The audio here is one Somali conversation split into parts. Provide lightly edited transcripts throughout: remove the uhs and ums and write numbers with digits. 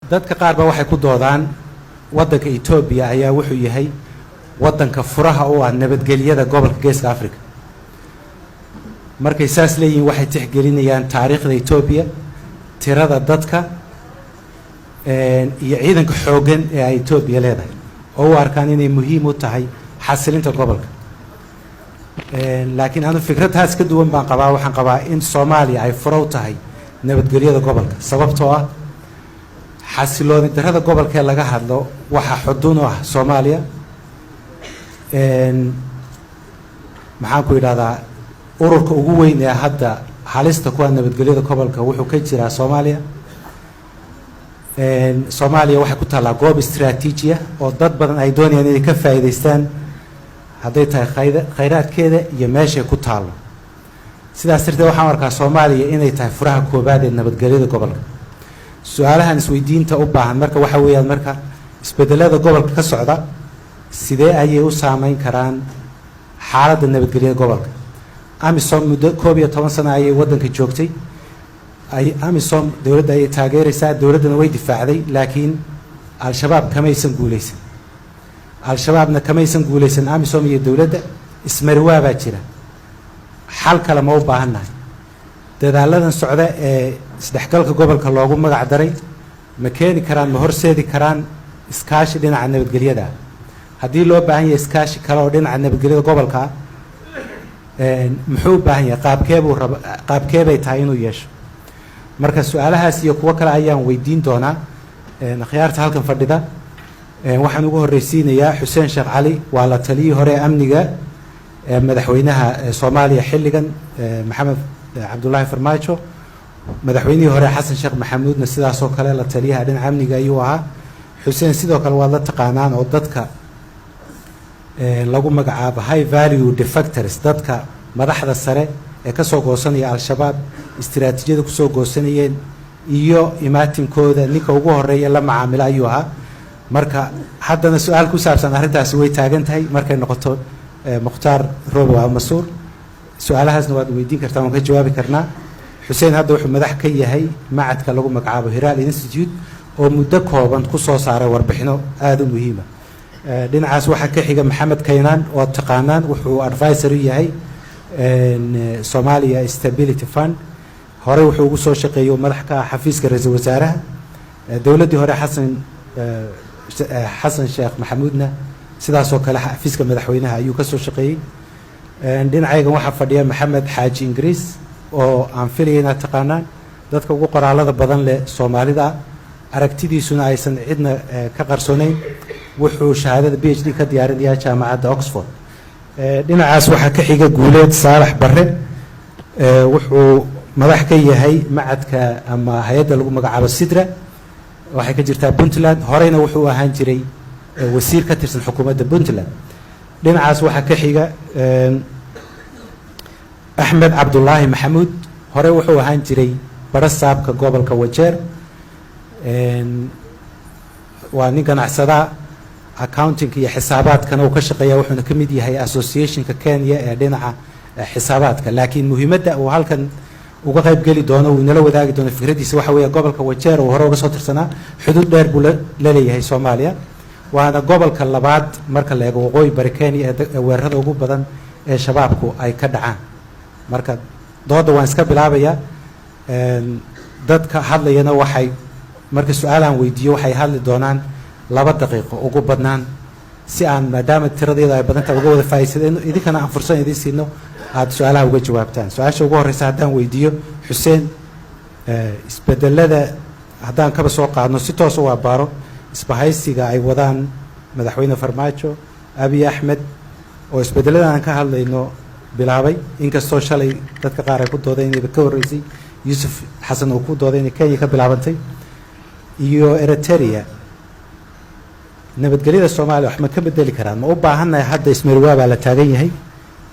dadka qaar ba waxay ku doodaan waddanka Ethiopia ayaa wuxuu yahay waddanka furaha u ah nabadgelyada gobolka Geeska Afrika. markay saas leeyihiin waxay tixgelinayaan taariikhda Ethiopia, tirada dadka iyo ciidanka xooggan ee ay Ethiopia leedahay oo u arkaan inay muhiim u tahay xasilinta gobolka. laakiin anu fikradaas ka duwan baan qabaa. waxaan qabaa in Soomaaliya ay furo u tahay nabadgelyada gobolka sababtoo ah xasilooni darrada gobolka laga hadlo waxa xudun u ah Soomaaliya. maxaan ku yiraahdaa ururka ugu weyn ee hadda halista ku ah nabadgelyada gobolka wuxuu ka jiraa Soomaaliya. Soomaaliya waxay ku taalaa goob istiraatiiji ah oo dad badan ay doonayaan inay ka faa'iideystaan hadday tahay khayraadkeeda iyo meeshay ku taalo. sidaas darteed waxaan arkaa Soomaaliya inay tahay furaha koobaad ee nabadgelyada gobolka. su'aalahan isweydiinta u baahan marka waxa weeyaan marka isbedelada gobolka ka socda sidee ayay u saameyn karaan xaaladda nabadgelyada gobolka. AMISOM muddo 12 sano ayay waddanka joogtay. AMISOM dawladda ay taageeraysaa, dawladdana way difaacday, laakiin al-shabaab kamaysan guuleysan. al-shabaabna kamaysan guuleysan AMISOM iyo dawladda ismarwaa baa jira. xal kale ma u baahannahay. dadaaladan socda ee isdhexgalka gobolka loogu magac daray ma keeni karaan, ma horseedi karaan iskaashi dhinaca nabadgelyada. haddii loo baahan yahay iskaashi kale oo dhinaca nabadgelyada gobolka muxuu u baahan yahay, qaabkee bay tahay inuu yeesho. marka su'aalahaas iyo kuwo kale ayaan weydiin doonaa akhyaarta halkan fadhida. waxaan ugu horreysiinayaa Xuseen Sheekh Cali, waa la taliyii hore ee amniga madaxweynaha Soomaaliya xilligan Maxamed Cabdullaahi Farmaajo. madaxweynihii hore Xasan Sheekh Maxamuudna sidaas oo kale la taliyaha dhinaca amniga ayuu ahaa. Xuseen sidoo kale waad la taqaanaan oo dadka lagu magacaabo high value defectors, dadka madaxda sare ee ka soo goosanaya al-shabaab istiraatiijiyada ku soo goosanayeen iyo imaatinkooda ninka ugu horeeya la macaamilo ayuu ahaa. marka haddana su'aal ku saabsan arrintaasi way taagan tahay markay noqoto Mukhtaar Roobo Masuur. su'aalahaasna waad weydiin kartaa, waan ka jawaabi karnaa. Xuseen hadda wuxuu madax ka yahay macadka lagu magacaabo Hiraal Institute oo muddo kooban ku soo saaray warbixino aad u muhiim ah. dhinacaas waxaa ka xiga Maxamed Kaynaan oo taqaanaan, wuxuu advisor u yahay Somalia Stability Fund. hore wuxuu ugu soo shaqeeyay madax ka ah xafiiska ra'iisul wasaaraha dawladdii hore Xasan Sheekh Maxamuudna sidaas oo kale xafiiska madaxweynaha ayuu ka soo shaqeeyay. dhinacaygan waxaa fadhiya Maxamed Xaaji Ingiriis oo aan filayay inaad taqaanaan, dadka ugu qoraalada badan leh Soomaalida, aragtidiisuna aysan cidna ka qarsoonayn. wuxuu shahaadada PhD ka diyaarinayaa jaamacadda Oxford. dhinacaas waxaa ka xiga Guuleed Saalax Barre, wuxuu madax ka yahay macadka ama hay'adda lagu magacaabo Sidra, waxay ka jirtaa Puntland. horeyna wuxuu ahaan jiray wasiir ka tirsan xukuumadda Puntland. dhinacaas waxaa ka xiga Axmed Cabdullaahi Maxamuud, hore wuxuu ahaan jiray barasaabka gobolka Wajeer. waa nin ganacsada, accounting iyo xisaabaadkana uu ka shaqeeyaa, wuxuuna ka mid yahay associationka Kenya ee dhinaca xisaabaadka. laakiin muhiimadda uu halkan uga qayb geli doono, uu inala wadaagi doono fikradiisa waxa weeye gobolka Wajeer uu hore uga soo tirsanaa, xuduud dheer buu la leeyahay Soomaaliya, waana gobolka labaad marka la eego waqooyi bari Kenya ee weerarada ugu badan ee shabaabku ay ka dhacaan. marka dooda waan iska bilaabayaa. dadka hadlayana waxay marka su'aalaan weydiiyo waxay hadli doonaan 2 daqiiqo ugu badnaan, si aan maadaama tiradeeda ay badan tahay uga wada faa'iideyno, idinkana aan fursad idin siino aad su'aalaha uga jawaabtaan. su-aasha ugu horeysa haddaan weydiiyo Xuseen, isbedelada haddaan kaba soo qaadno si toos u abaaro isbahaysiga ay wadaan madaxweyne Farmaajo, Abiy Ahmed, oo isbedelada aan ka hadlayno bilaabay, inkastoo shalay dadka qaar ay ku doodeen inay ka horeysay Yuusuf Xasan oo ku dooday inay Kenya ka bilaabantay, iyo Eritrea. nabadgelyada Soomaaliya wax ma ka bedeli karaan? ma u baahannahay hadda ismarwaa baa la taagan yahay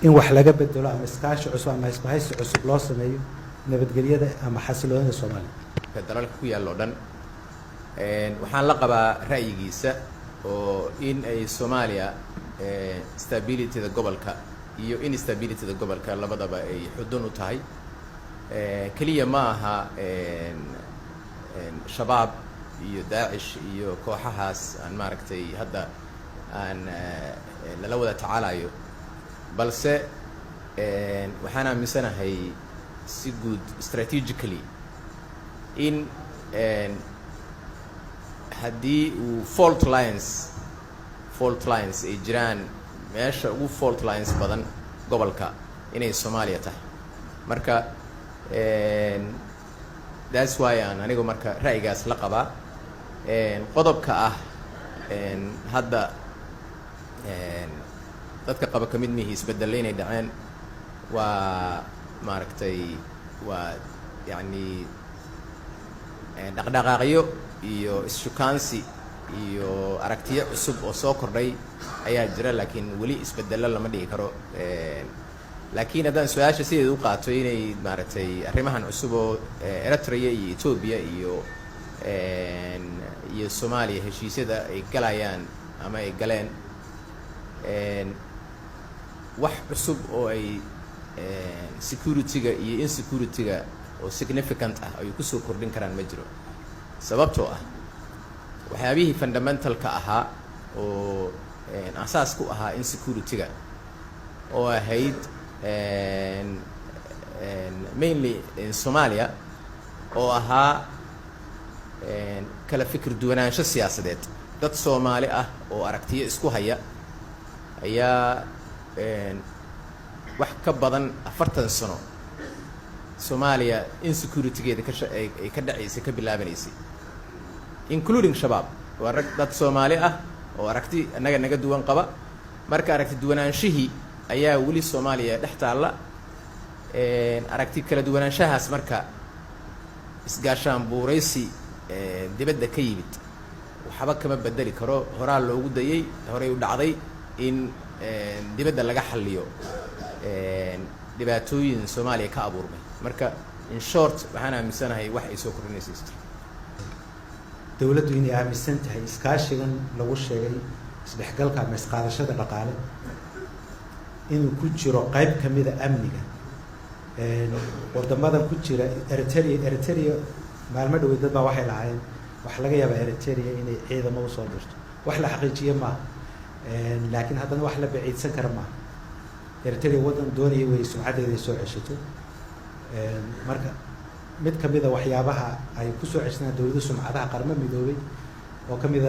in wax laga bedelo ama iskaashi cusub ama isbahaysi cusub loo sameeyo nabadgelyada ama xasiloonida Soomaaliya? dalalka ku yaal oo dhan waxaan la qabaa ra'yigiisa oo in ay Soomaaliya stability-da gobolka iyo instability-da gobolka labadaba ay xudun u tahay. kaliya ma aha shabaab iyo daacish iyo kooxahaas aan maaragtay hadda aan lala wada tacaalayo balse waxaan aaminsanahay si guud strategically in haddii uu fault lines ay jiraan meesha ugu fault lines badan gobolka inay Soomaaliya tahay marka that's why aan anigu marka ra'yigaas la qabaa qodobka ah hadda dadka qaba kamid mihi isbedel inay dhaceen waa maaragtay waa yani dhaqdhaqaaqyo iyo ishukaansi iyo aragtiyo cusub oo soo kordhay ayaa jira laakiin weli isbedelo lama dhigi karo laakiin haddaan su-aasha sideeda u qaato inay maaragtay arrimahan cusub oo Eritrea iyo Ethiopia iyo Soomaaliya heshiisyada ay galayaan ama ay galeen wax cusub oo ay security-ga iyo insecurity-ga oo significant ah ay ku soo kordhin karaan ma jiro sababtoo ah waxyaabihii fundamental-ka ahaa oo asaas ku ahaa insecurity-ga oo ahayd mainly in Somalia oo ahaa kala fikir duwanaansho siyaasadeed dad Soomaali ah oo aragtiyo isku haya ayaa wax ka badan 40 sano Soomaaliya insecurity-geeda ay ka dhacaysay ka bilaabanaysay including shabaab waa rag dad Soomaali ah oo aragti naga duwan qaba marka aragti duwanaanshihii ayaa weli Soomaaliya dhex taala aragti kala duwanaanshahaas marka isgaashaan buuraysi dibadda ka yimid waxba kama bedeli karo horaa loogu dayay horay u dhacday in dibadda laga xalliyo dhibaatooyin Soomaaliya ka abuurmay marka in short waxaan aaminsanahay wax ay soo kordhinayso dawladdu inay aaminsan tahay iskaashigan lagu sheegay isdhexgalka ama isqaadashada dhaqaale inuu ku jiro qayb kamid ah amniga wadamadan ku jira Eritrea maalmo dhaweyd dad baa waxay lahaayeen wax laga yaabaa Eritrea inay ciidamo u soo dirto wax la xaqiijiyo ma laakiin haddana wax la baciidsan kara ma Eritrea wadan doonaya way sumcadeeda soo ceshato marka mid kamid ah waxyaabaha ay ku soo ceshanayaan dawladda sumcadaha qarmo midoobay oo kamid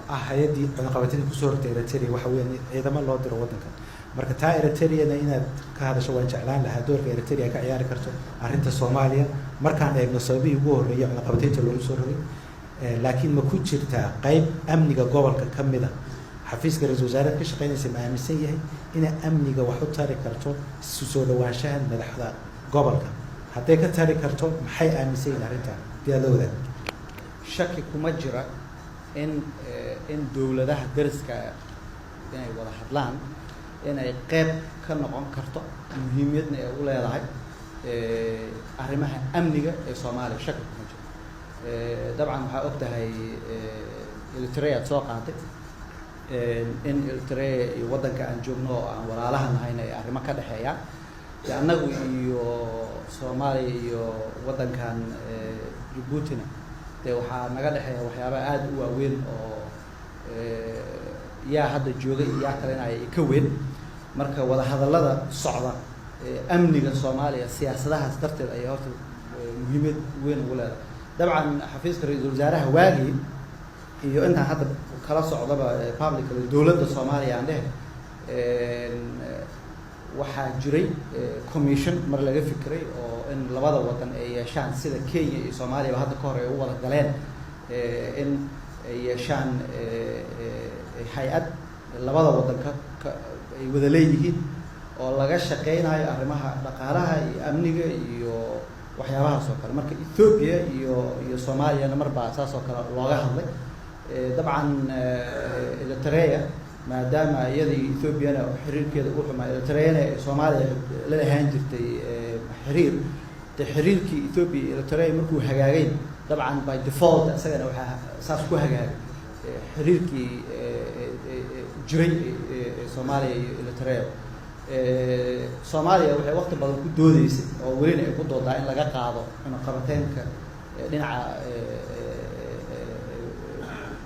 ah hay'adii cunaqabateed ku soo hortay Eritrea waxa weeyaan ciidamo loo diro wadanka marka taa Eritrea inaad ka hadasho waan jeclaan lahaa doorka Eritrea ka ciyaari karto arrinta Soomaaliya markaan eegno sababihii ugu horeeyay cunaqabateynta loogu soo rogay laakiin ma ku jirtaa qayb amniga gobolka kamid ah xafiiska ra'iisul wasaaraha ka shaqeynaysa ma aaminsan yahay in amniga wax u tari karto isu soo dhawaanshaha madaxda gobolka hadday ka tari karto maxay aaminsan yihiin arrintan diyaadooda shaki kuma jira in dawladaha dariska inay wada hadlaan inay qayb ka noqon karto muhiimadna ay u leedahay arrimaha amniga ee Soomaaliya shaki kuma jiro dabcan waxaa ogtahay Eritrea soo qaatay in Eritrea iyo wadanka aan joogno oo aan walaalaha nahayna ay arrimo ka dhaxeeyaan annagu iyo Soomaaliya iyo wadankan Djibouti-na waxaa naga dhaxeeya waxyaabo aad u waaweyn oo yaa hadda jooga iyo yaa kale inay ka weyn marka wada hadallada socda amniga Soomaaliya siyaasadahaas darteed ay horta muhiimad weyn u leedahay dabcan xafiiska ra'iisul wasaaraha waagi iyo inta hadda kala socdaba public dawladda Soomaaliya aan dhahay waxaa jiray commission mar laga fikray oo in labada wadan ay yeeshaan sida Kenya iyo Soomaaliya hadda ka hor ay u wada galeen in ay yeeshaan hay'ad labada wadan ay wada leeyihiin oo laga shaqeynayo arrimaha dhaqaalaha iyo amniga iyo waxyaabahaas oo kale marka Ethiopia iyo Soomaaliya marba asaas oo kale looga hadlay dabcan Eritrea maadaama iyadii Ethiopia xiriirkeeda uu xumaa Eritrea Soomaaliya la lahayn jirtay xiriirkii Ethiopia iyo Eritrea markuu hagaagay dabcan by default asagana waxa saas ku hagaagay xiriirkii jiray Soomaaliya iyo Eritrea Soomaaliya waxay waqti badan ku doodeysay oo weli ay ku doodaa in laga qaado cunaqabateynka dhinaca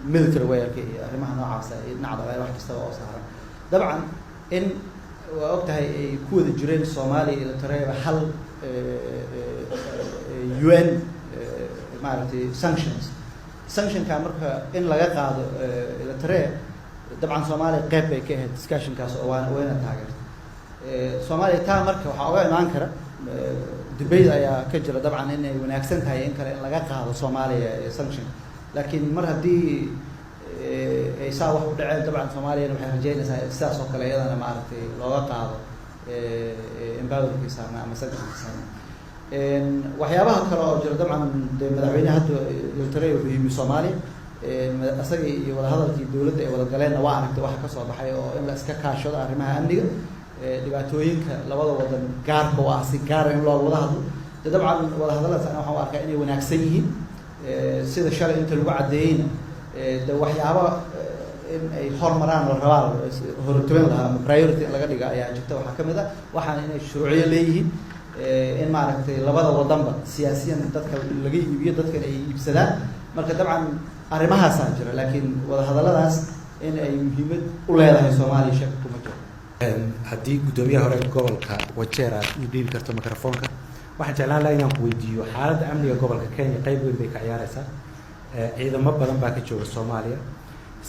military weerka iyo arrimaha noocaasa iyo dhinaca wax kastaba oo saaran dabcan in waa ogtahay ay ku wada jireen Soomaaliya iyo Eritrea hal UN maaragtay sanctionka marka in laga qaado Eritrea dabcan Soomaaliya qayb bay ka ahayd discussionkaas oo wayna taageertay Soomaaliya taa marka waxa uga imaan kara debate ayaa ka jira dabcan in ay wanaagsan tahay in kale in laga qaado Soomaaliya sanction laakiin mar haddii ay saa wax u dhaceen dabcan Soomaaliya waxay rajaynaysaa sidaas oo kale iyadana maaragtay looga qaado embargokiisa ama sanctionkiisa waxyaabaha kale oo jira dabcan madaxweynaha hadda Eritrea uu yimi Soomaaliya asaga iyo wada hadalkii dawladda ay wada galeen waa aragtay waxa ka soo baxay oo in la iska kaashado arrimaha amniga dhibaatooyinka labada wadan gaarka oo ah si gaar ah in loo wada hadlo dabcan wada hadaladaas ana waxaan u arkaa inay wanaagsan yihiin sida shalay inta lagu cadeeyayna waxyaabo in ay hormaraan la rabaa hortoon lahaa priority laga dhiga ayaa jirta waxa kamid ah waxaan inay shuruuciyo leeyihiin in maaragtay labada wadanba siyaasiyan dadka laga iibiyo dadka ay iibsadaan marka dabcan arrimahaas jira laakiin wada hadaladaas in ay muhiimad u leedahay Soomaaliya shaqo kuma jiro haddii gudoomiyaha hore gobolka Wajeer aad u dhiibi karto mikrofoonka waxaan jeclaan lahaa inaan ku weydiiyo xaaladda amniga gobolka Kenya qayb weyn bay ka ciyaaraysaa ciidamo badan baa ka jooga Soomaaliya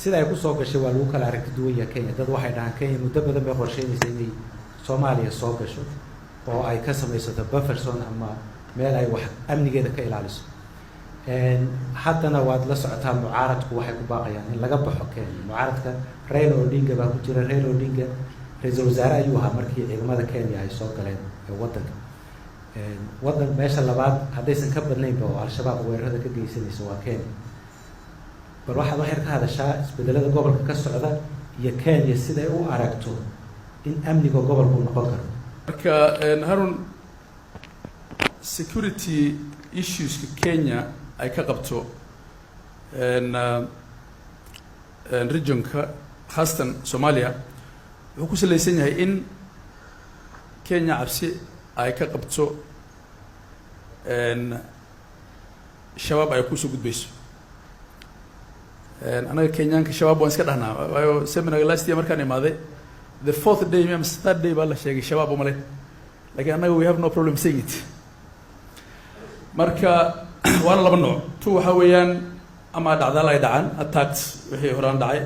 sida ay ku soo gashay waa lagu kala aragti duwan yahay Kenya dad waxay dhahaan Kenya muddo badan bay qorsheynaysaa inay Soomaaliya soo gasho oo ay ka samaysato buffer zone ama meel ay wax amnigeeda ka ilaaliso haddana waad la socotaa mucaaradku waxay ku baaqayaan in laga baxo Kenya mucaaradka Raila Odinga baa ku jira Raila Odinga ra'iisul wasaare ayuu ahaa markii ciidamada Kenya ay soo galeen wadanka wadan meesha labaad haddaysan ka badnayn oo al-shabaab weerarada ka geysanayso waa Kenya bal waxaad wax yar ka hadashaa isbedelada gobolka ka socda iyo Kenya siday u aragto in amniga gobolku noqon karo marka Harun security issues ka Kenya ay ka qabto regionka khaasatan Soomaaliya wuxuu ku saleysan yahay in Kenya cabsi ay ka qabto shabaab ay ku soo gudbayso anaga Kenyaanka shabaab waan iska dhahnaa waayo seminar last year markaan imaaday the fourth day ama third day baa la sheegay shabaab uma leh laakiin anaga we have no problem saying it marka waana laba nooc tu waxa weeyaan ama dhacdaal ay dhacaan attacks wixii horaan dhacay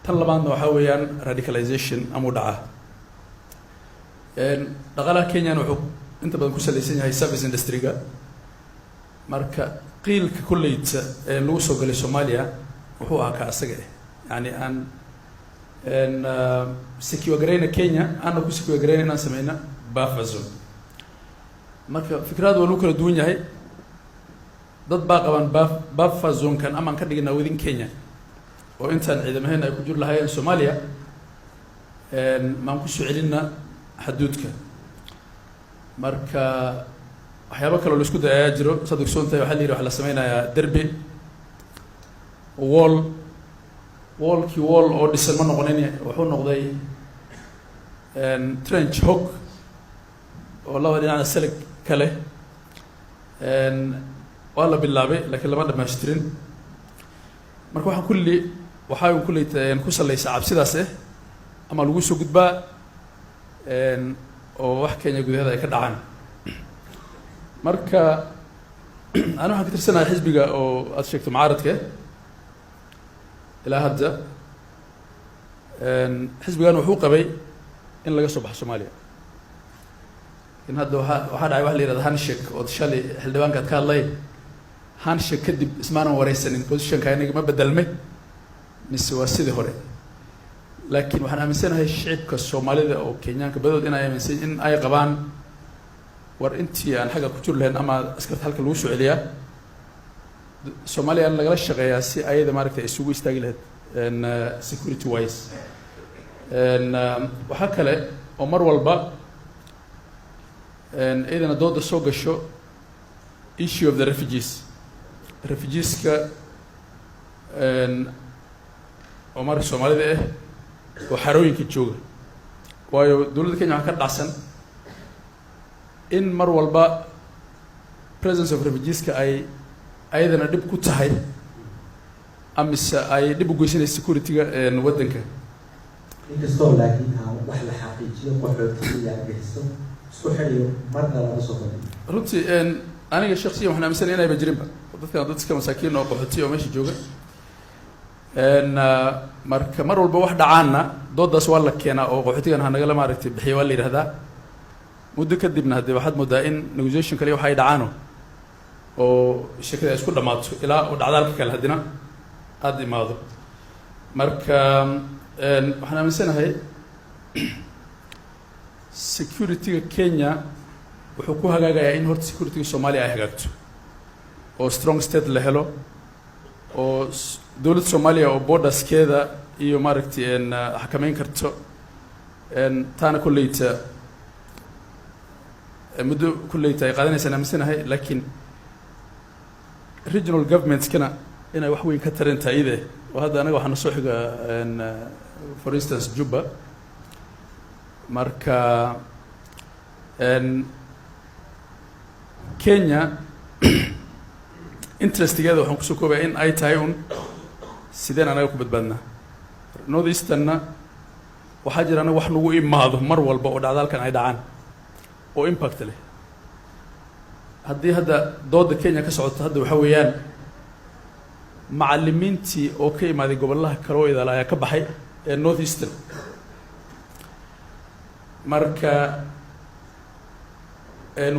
tan labaadna waxa weeyaan radicalization ama dhaca dhaqaalaha Kenya wuxuu inta badan ku saleysan yahay service industry-ga marka qiilka kulleeyta ee lagu soo galay Soomaaliya wuxuu ahaa ka asaga yani aan secure gareyna Kenya aan ku secure gareyna inaan sameeyna buffer zone marka fikradu waa kala duwan yahay dad baa qaban buffer zone kan ama ka dhigna within Kenya oo intaan ciidamada ay ku jir lahaayeen Soomaaliya maan ku soo celinna xuduudka marka waxyaabo kale oo la isku dayaa jiro saddeqsoonta waxa la yiraahdo waxa la sameeyaa derbi wall oo dhisan ma noqonin wuxuu noqday trench hook oo laba dhinac salig kale waa la bilaabay laakiin lama dhammaystirin marka waxa kulli ku saleysaa cabsidaas ama lagu soo gudbaa oo wax Kenya gudaheeda ay ka dhacaan marka ana waxaan ka tirsanahay xisbiga oo aad sheegto mucaaradka ilaa hadda xisbigan wuxuu qabay in laga soo baxo Soomaaliya in hadda waxa dhacay wax la yiraahdo handshake oo shalay xildhibaanka ka hadlay handshake kadib ismaanan wareysanin position-ka aniga ma bedelmay mise waa sidii hore laakiin waxaan aaminsanahay shicibka Soomaalida oo Kenyaanka badood in ay aaminsan in ay qabaan war intii aan xaga ku jir lahayn ama askarta halka lagu soo celiyaa Soomaaliya lagala shaqeeyaa si ayada maaragtay isugu istaagi lahayd security wise waxa kale oo mar walba idana dooda soo gasho issue of the refugees-ka oo mar Soomaalida oo xarooyinka jooga waayo dawladda Kenya waxa ka dhacsan in mar walba presence of refugees-ka ay ayadana dib ku tahay amise ay dhib u geysanaysa security-ga waddanka. inkastoo laakiin aan wax la xaqiijiyo qaxootiga iyo argagixisada isku xidhiyo marna laga soo qodiyo. runtii aniga shakhsiyan waxaan aaminsanahay inayba jirinba dadkan dad iska masaakiin oo qaxootiya oo meesha jooga. marka mar walba wax dhacaanna doodaas waa la keenaa oo qaxootigan ha nagala maaragtay bixiya waa la yidhahdaa. muddo kadibna haddee waxaad moodaa in negotiation kale waxa ay dhacaano oo shirkada ay isku dhammaato ilaa uu dhacdaalka kale haddina aada imaado. marka waxaan aaminsanahay security-ga Kenya wuxuu ku hagaagayaa in horta security-ga Soomaaliya ay hagaagto oo strong state la helo oo dowladda Soomaaliya oo borderskeeda iyo maaragtay xakameyn karto taana kulleyta muddo kulleyta ay qaadanaysaa aaminsanahay. laakiin regional governments-kana inay wax weyn ka tareen taayide oo hadda anaga waxaana soo xiga for instance Juba. marka Kenya interestigeeda waxaan kusoo koobaya in ay tahay un sideen anaga ku badbaadnaa. North Eastern-na waxaa jira anaga wax nagu imaado mar walba oo dhacdaalkan ay dhacaan oo impact leh. haddii hadda dooda Kenya ka socoto hadda waxa weeyaan macallimiintii oo ka imaaday gobollaha kale oo idaala ayaa ka baxay North Eastern. marka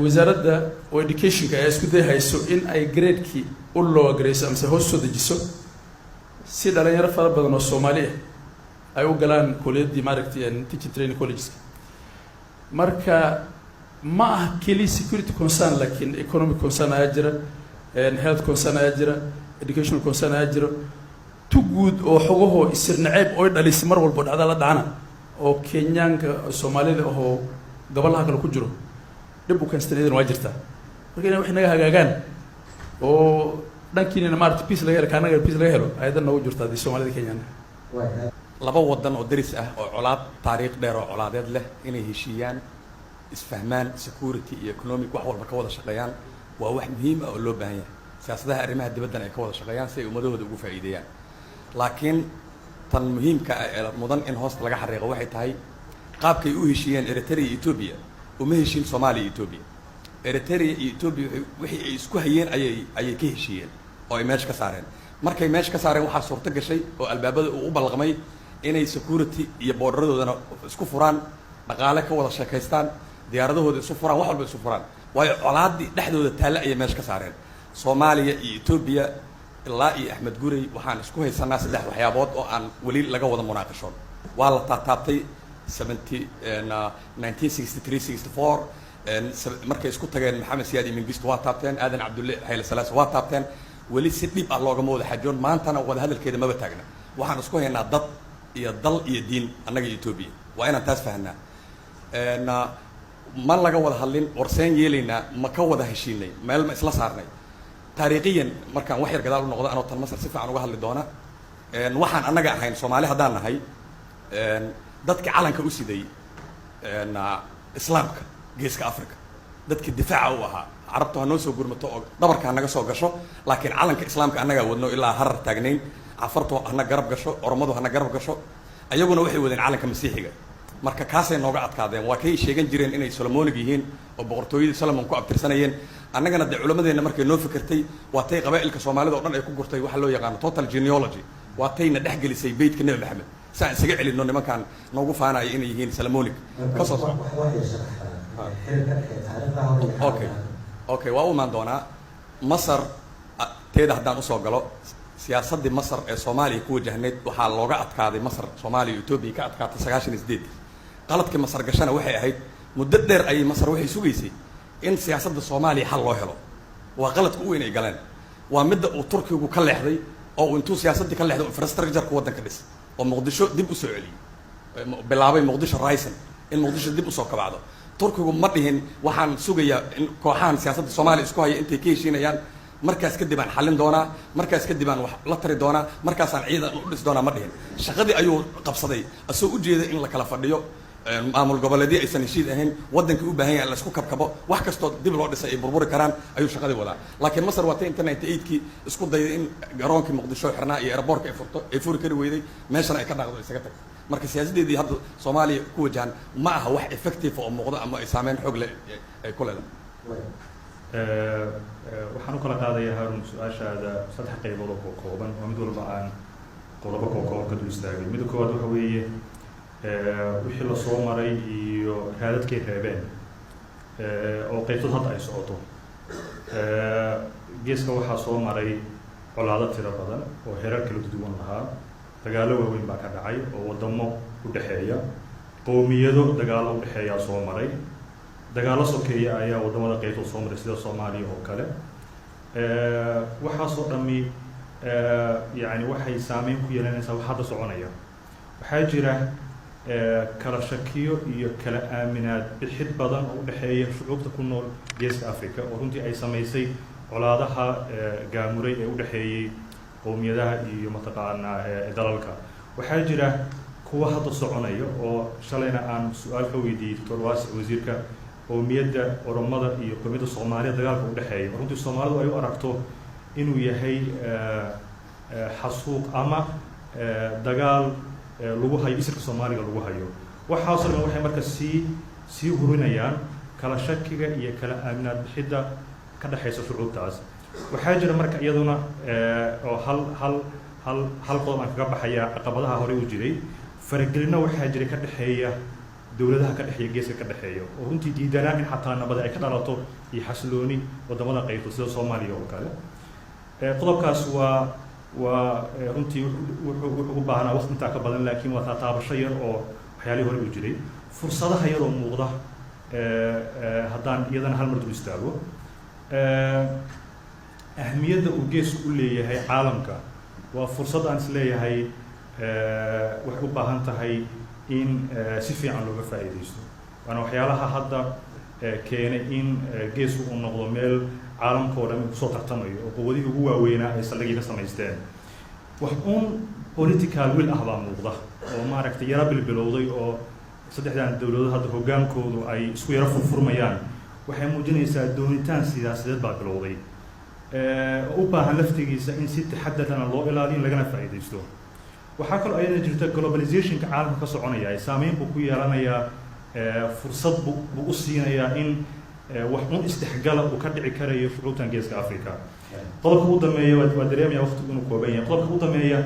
wasaaradda oo education-ka ayaa isku dayhayso in ay grade-kii u loo gareyso amase hoos soo dejiso si dhalinyaro fara badan oo Soomaali ah ay u galaan kuliyaddii maaragtay teaching training colleges. marka ma aha keli security concern laakiin economic concern ayaa jira, health concern ayaa jira, educational concern ayaa jira. tu guud oo xogahoo isir naceeb oo dhalisay mar walba dhacda la dhacana oo Kenyaanka Soomaalida oo gobolaha kale ku jiro dhib u keensadeen waa jirtaa. marka inay wax naga hagaagaan oo dhankiina maaragtay peace laga helo kaanaga peace laga helo ayadan nagu jirtaa di Soomaalida Kenyaanka. laba wadan oo daris ah oo colaad taariikh dheer oo colaadeed leh inay heshiiyaan isfahmaan security iyo economic wax walba ka wada shaqeeyaan waa wax muhiim ah oo loo baahan yahay. siyaasadaha arrimaha dibadda ay ka wada shaqeeyaan si ay ummadahooda ugu faa'iideeyaan. laakiin tan muhiimka ah ee mudan in hoosta laga xariiqo waxay tahay qaabkay u heshiiyeen Eritrea iyo Ethiopia uma heshiin Soomaaliya iyo Ethiopia. Eritrea iyo Ethiopia wixii ay isku hayeen ayay ka heshiiyeen oo ay meesha ka saareen. markay meesha ka saareen waxaa suurto gashay oo albaabada uu u balqamay inay security iyo borderadooda isku furaan, dhaqaale ka wada sheekaystaan, diyaaradahooda isu furaan, wax walba isu furaan. waayo colaadii dhexdooda taalla ayay meesha ka saareen. Soomaaliya iyo Ethiopia ilaa iyo Axmed Gurey waxaan isku haysanaa saddex waxyaabood oo aan weli laga wada munaaqashoon. waa la taabtay 1963-64 markay isku tageen Maxamed Siyaad iyo Mengistu waa taabteen, Aadan Cabdulle Hayle Salaas waa taabteen. weli si dhib ah loogama wada xajoon. maantana wada hadalkeeda maba taagna. waxaan isku haynaa dad iyo dal iyo diin annaga iyo Ethiopia. waa inaan taas fahanaa. ma laga wada hadlin warseen yeelaynaa ma ka wada heshiinay meel ma isla saarnay. taariikhiyan markaan wax yar gadaal u noqdo anoo tan Masar si fiican uga hadli doona. waxaan annaga ahayn Soomaali haddaan nahay dadka calanka u siday islaamka geeska Afrika dadka difaaca u ahaa. carabtu ha noo soo gurmato oo dhabarka naga soo gasho laakiin calanka islaamka annaga wadno ilaa harar taagnayn. cafartu hana garab gasho, oromadu hana garab gasho, ayaguna waxay wadeen calanka masiixiga. marka kaasay nooga adkaadeen. waa kay sheegan jireen inay Solomonic yihiin oo boqortooyadii Solomon ku abtirsanayeen. annagana de culimadeena markay noo fikirtay waa tay qabaa'ilka Soomaalida oo dhan ay ku gurtay waxa loo yaqaan total genealogy. waa tayna dhex gelisay beedka Nabi Maxamed saan isaga celinno nimankan noogu faanaya inay yihiin Solomonic. okay waa u imaan doonaa. Masar teeda haddaan usoo galo siyaasaddii Masar ee Soomaaliya ku wajahneyd waxaa looga adkaaday Masar Soomaaliya Ethiopia ka adkaatay 98. qaladkii Masar gashana waxay ahayd muddo dheer ayay Masar waxay sugaysay in siyaasadda Soomaaliya xal loo helo. waa qaladka u weyn ay galeen. waa midda uu Turkigu ka leexday oo intuu siyaasaddii ka leexday infrastructure-ka waddanka dhis oo Muqdisho dib u soo celiyay. bilaabay Muqdisho Rising in Muqdisho dib u soo kabacdo. Turkigu ma dhihin waxaan sugayaa in kooxahan siyaasadda Soomaaliya isku haya intay ka heshiinayaan markaas kadib aan xallin doonaa, markaas kadib aan wax la tari doonaa, markaasaan ciidan u dhis doonaa ma dhihin. shaqadii ayuu qabsaday asoo u jeeday in la kala fadhiyo maamul goboleedyo aysan heshiid ahayn waddanka u baahan yahay la isku kabkabo wax kastoo dib loo dhisay ay burburi karaan ayuu shaqadii wadaa laakiin masar waa ta inta 98kii isku dayday in garoonkii muqdisho xirnaa iyo airportka ay furi kari weyday meeshana ay ka dhaqdo isaga tagtay marka siyaasadeedii hadda Soomaaliya ku wajahan ma aha wax effective oo muuqda ama ay saameyn xoog leh ay ku leedahay waxaan u kala qaadayaa Harun su'aashaada saddex qaybood oo kooban oo mid walba aan qodobo kooban ka dul istaagay mid koowaad waxa weeye wixii la soo maray iyo raadadkay reebeen oo qaybtood hadda ay socoto geeska waxaa soo maray colaado tiro badan oo heerar kala duwan lahaa dagaalo waaweyn baa ka dhacay oo wadamo u dhaxeeya qowmiyado dagaalo u dhaxeeya soo maray dagaalo sokeeya ayaa wadamada qaybtood soo maray sida Soomaaliya oo kale waxaa soo dhami yani waxay saameyn ku yeelanaysaa wax hadda soconaya waxaa jira kala shakiyo iyo kala aaminaad bixid badan oo u dhaxeeya shucuubta ku nool geeska Afrika oo runtii ay sameysay colaadaha gaamuray ee u dhaxeeyay qowmiyadaha iyo mataqaanaa dalalka waxaa jira kuwa hadda soconaya oo shalayna aan su'aal ka weydiiyay Dr. Waasi wasiirka qowmiyadda Oromada iyo qowmiyadda Soomaaliya dagaalka u dhaxeeya runtii Soomaalidu ay u aragto inuu yahay xasuuq ama dagaal lagu hayo isirka Soomaaliga lagu hayo waxaas oo waxay marka sii hurinayaan kala shakiga iyo kala aaminaad bixida ka dhaxaysa shucuubtaas waxaa jira marka iyaduna oo hal qodob aan kaga baxaya caqabadaha hore u jiray faragelino waxaa jira ka dhaxeeya dawladaha ka dhaxeeya geeska ka dhaxeeya oo runtii diidanaa in xataa nabad ay ka dhalato iyo xasilooni wadamada qaybta sida Soomaaliya oo kale qodobkaas waa runtii wuxuu u baahnaa waqti intaa ka badan laakiin waa taabasho yar oo waxyaalihii hore u jiray fursadaha iyadoo muuqda haddaan iyadana hal mar dul istaago ahmiyadda uu geesku u leeyahay caalamka waa fursad aan isleeyahay waxay u baahan tahay in si fiican looga faa'iidaysto waana waxyaalaha hadda keenay in geesku uu noqdo meel caalamka oo dhan kusoo tartamayo oo quwadihii ugu waaweynaa ay saldhigii ka samaysteen wax political will ah baa muuqda oo maaragtay yara bilbilowday oo saddexdan dawladood hadda hoggaankoodu ay isku yara furfurmayaan waxay muujinaysaa doonitaan siyaasadeed baa bilowday oo u baahan laftigiisa in si taxadarana loo ilaaliyo lagana faa'iidaysto waxaa kaloo ayadana jirta globalizationka caalamka ka soconaya ay saameyn buu ku yeelanayaa fursad buu u siinayaa in wax isdhexgala uu ka dhici karayo shucuubtan geeska Afrika qodobka ugu dambeeya waa dareemaya waqtigu inuu kooban yahay qodobka ugu dambeeya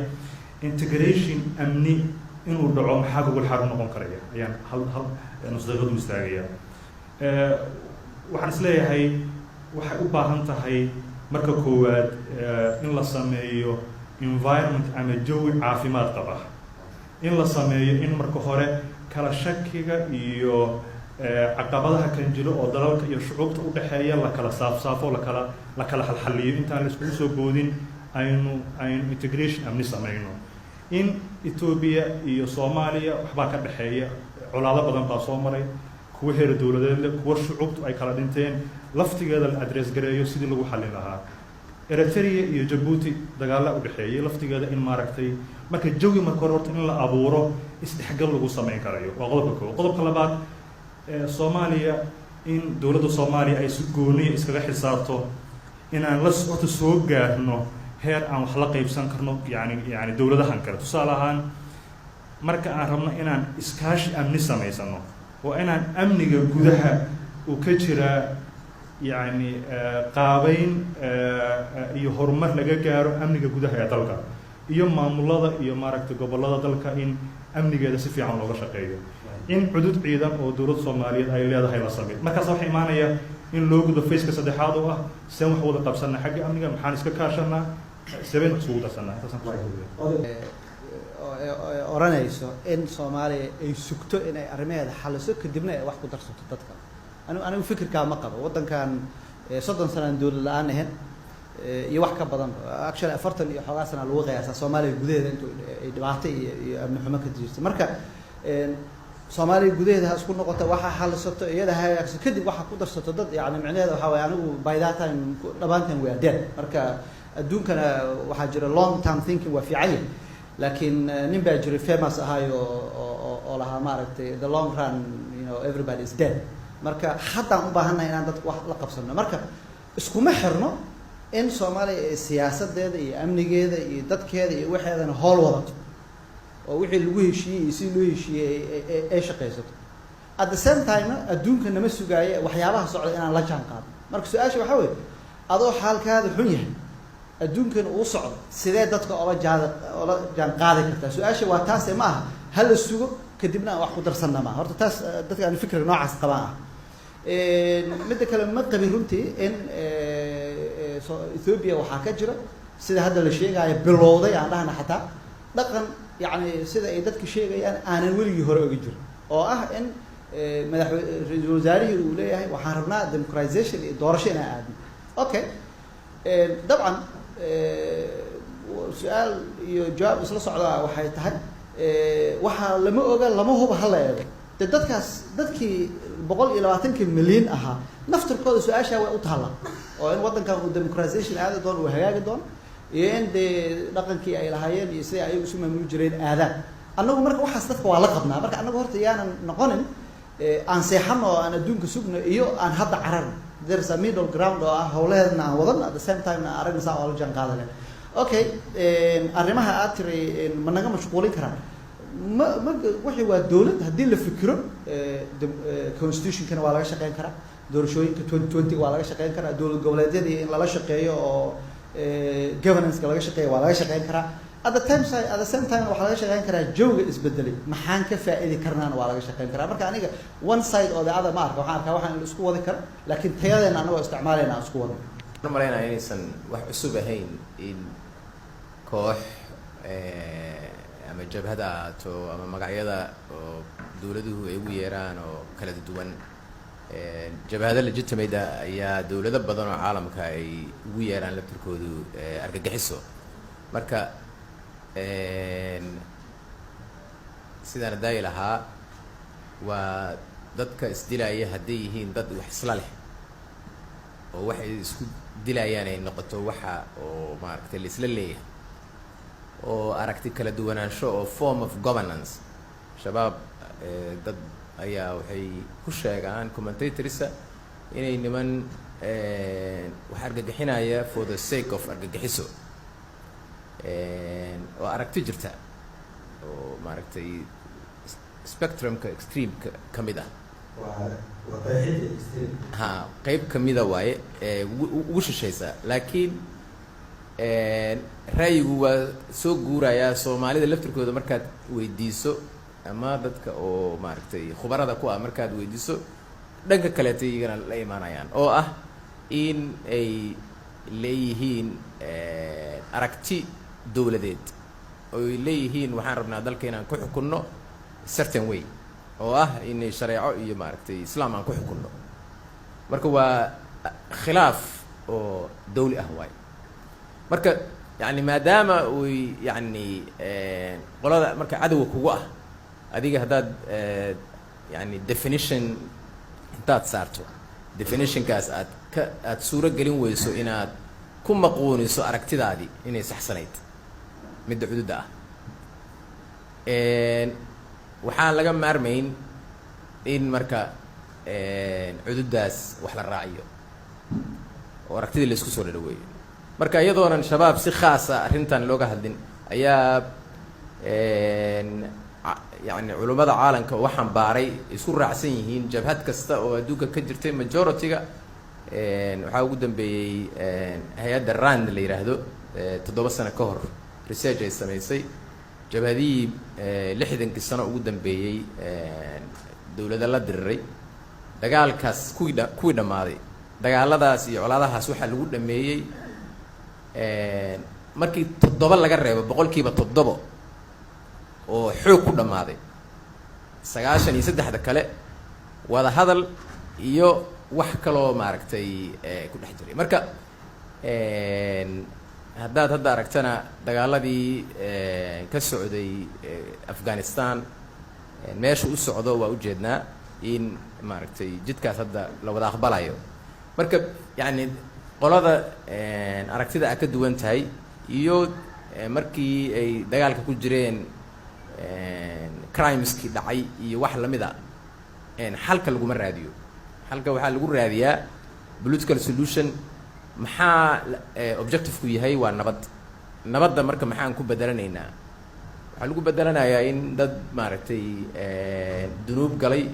integration amni inuu dhaco maxaa gogol xaar noqon karaya ayaan hal nusdaqadu istaagaya waxaan isleeyahay waxay u baahan tahay marka koowaad in la sameeyo environment ama jawi caafimaad qaba in la sameeyo in marka hore kala shakiga iyo caqabadaha kan jiro oo dalalka iyo shucuubta u dhaxeeya la kala saafsaafo la kala halxaliyo intaan la isku soo boodin aynu integration amni sameeyno in Ethiopia iyo Soomaaliya waxba ka dhaxeeya colaado badan baa soo maray kuwa heer dawladeed kuwa shucuubtu ay kala dhinteen laftigeeda la address gareeyo sidii lagu xalin lahaa Eritrea iyo Djibouti dagaal u dhaxeeyay laftigeeda in maaragtay marka jawi marka hore in la abuuro isdhexgal lagu sameyn karayo waa qodobka labaad Soomaaliya in dawladda Soomaaliya ay si gooni iskaga xisaabto inaan la soo gaarno heer aan wax la qaybsan karno yani dawladahan kale tusaale ahaan marka aan rabno inaan iskaashi amni samaysano oo inaan amniga gudaha uu ka jiraa يعني قابين iyo horumar laga gaaro amniga gudaha ee dalka iyo maamulada iyo maaragtay gobolada dalka in amnigeeda si fiican looga shaqeeyo in xudud ciidan oo dawladda Soomaaliyeed ay leedahay la sameeyo markaas waxa imaanaya in loo gudo faceka saddexaad oo ah seen wax wada qabsanna xagga amniga maxaan iska kaashanaa sabeen wax ugu darsanaa oranayso in Soomaaliya ay sugto in ay arrimaheeda xaliso kadibna ay wax ku darsato dadka anigu fikirka ma qabo wadankan 30 sano dawlad la'aan ahayn iyo wax ka badan actually 40 iyo xogaa sano lagu qiyaasa Soomaaliya gudaheeda intuu ay dhibaato iyo amni xumo ka jirto marka Soomaaliya gudaheeda isku noqota waxa xalisato iyada hay'adda kadib waxa ku darsato dad yani macnaheedu waxa way anigu by that time dhabaantan way dead marka adduunkana waxa jira long term thinking waa fiican laakiin nin baa jiray famous ahay oo lahaa maaragtay the long run you know everybody is dead marka haddaan u baahannahay inaan dadka wax la qabsano marka iskuma xirno in Soomaaliya ay siyaasadeeda iyo amnigeeda iyo dadkeeda iyo waxeedana howl wadato oo wixii lagu heshiiyey iyo si loo heshiiyey ay shaqeysato at the same time adduunka nama sugaaya waxyaabaha socda inaan la jaan qaadno marka su-aasha waxaa weeye adoo xaalkaada xun yahay adduunkan uu socdo sidee dadka ola jaan qaadi kartaa su-aasha waa taase ma aha hala sugo kadibna aan wax ku darsanna maaha horta taas dadka aan fikriga noocaas qabaan ah midda kale ma qabin runtii in Ethiopia waxaa ka jira sida hadda la sheegaayo bilowday aan dhahna xataa dhaqan yacni sida ay dadka sheegayaan aanan weligii hore oga jirin oo ah in ra'iisul wasaarihii uu leeyahay waxaan rabnaa democratization iyo doorasho inaan aadno okay dabcan su-aal iyo jawaab isla socdaa waxay tahay waxaa lama oga lama huba hala eego de dadkii 120 milyan ahaa naftirkooda su-aashaa way u taalla oo in waddankan uu democratization aadi doono uu hagaagi doono iyo in dee dhaqankii ay lahaayeen iyo siday ayagu isu maamuli jireen aadaan annagu marka waxaas dadka waa la qabnaa marka annagu horta yaanan noqonin aan seexano oo aan adduunka sugno iyo aan hadda cararno there's a middle ground oo ah howlaheedna aan wadan at the same time na aragna saa oo la jaan qaadana okay arrimaha aad tiri ma naga mashquulin karaan ma wixii waa dawlad haddii la fikiro constitutionkana waa laga shaqeyn karaa doorashooyinka 2020 waa laga shaqeyn karaa dowlad goboleedyadii in lala shaqeeyo oo governance-ka laga shaqeeyo waa laga shaqeyn karaa at the same time waxaa laga shaqeyn karaa jawga isbedelay maxaan ka faa'iidi karnaana waa laga shaqeyn karaa marka aniga one side oo the other ma arka waxaan arkaa waxaan la isku wadi kara laakiin tayadeena anagoo isticmaalayna aan isku wado waxaan malaynayaa inaysan wax cusub ahayn in koox ama jabhada ahaato ama magacyada oo dawladuhu ay ugu yeeraan oo kala duwan jabhada legitimate ayaa dawlado badan oo caalamka ay ugu yeeraan laftirkoodu argagixiso marka sidaan daay lahaa waa dadka isdilaya hadday yihiin dad wax isla leh oo waxay isku dilayaan ay noqoto waxa oo maaragtay la isla leeyahay oo aragti kala duwanaansho oo form of governance shabaab dad ayaa waxay ku sheegaan commentatorsa inay niman wax argagixinaya for the sake of argagixiso oo aragti jirta oo maaragtay spectrumka extremeka ka mid ah ha qayb ka mida waaye ugu shishaysa laakiin ra'yigu waa soo guurayaa soomaalida laftirkooda markaad weydiiso ama dadka oo maaragtay khubarada ku ah markaad weydiiso dhanka kaleeta iyagana la imaanayaan oo ah in ay leeyihiin aragti dawladeed oo ay leeyihiin waxaan rabnaa dalka inaan ku xukunno certain way oo ah inay shareeco iyo maaragtay islaam aan ku xukunno marka waa khilaaf oo dawli ah waaye marka yani maadaama uy yani qolada marka cadowga kugu ah adiga haddaad yani definition intaad saarto definitionkaas aad suuro gelin weyso inaad ku maquuniso aragtidaadii inay saxsanayd midda xuduudda ah waxaan laga maarmayn in marka xuduuddaas wax la raaciyo oo aragtidii la isku soo dhadhaweeyo marka iyadoonan shabaab si khaasa arrintan looga hadlin ayaa yani culummada caalamka oo xambaaray isku raacsan yihiin jabhad kasta oo adduunka ka jirtay majority-ga waxaa ugu dambeeyey hay-adda rand la yidhaahdo 7 sano ka hor research ay samaysay jabhadihii 60kii sano ugu dambeeyey dawlada la diriray dagaalkaas kuwii dhammaaday dagaaladaas iyo colaadahaas waxaa lagu dhameeyey markii 7 laga reebo 7% oo xoog ku dhammaaday 93 kale wada hadal iyo wax kaloo maaragtay ku dhex jiray marka haddaad hadda aragtana dagaaladii ka socday Afghanistan meesha u socdo waa ujeednaa in maaragtay jidkaas hadda la wada aqbalayo marka yani qolada aragtida ka duwan tahay iyo markii ay dagaalka ku jireen crimeskii dhacay iyo wax lamid a xalka laguma raadiyo. xalka waxaa lagu raadiyaa political solution. maxaa objectiveku yahay waa nabad. nabadda marka maxaan ku bedelanaynaa? waxaa lagu bedelanayaa in dad maaragtay dunuub galay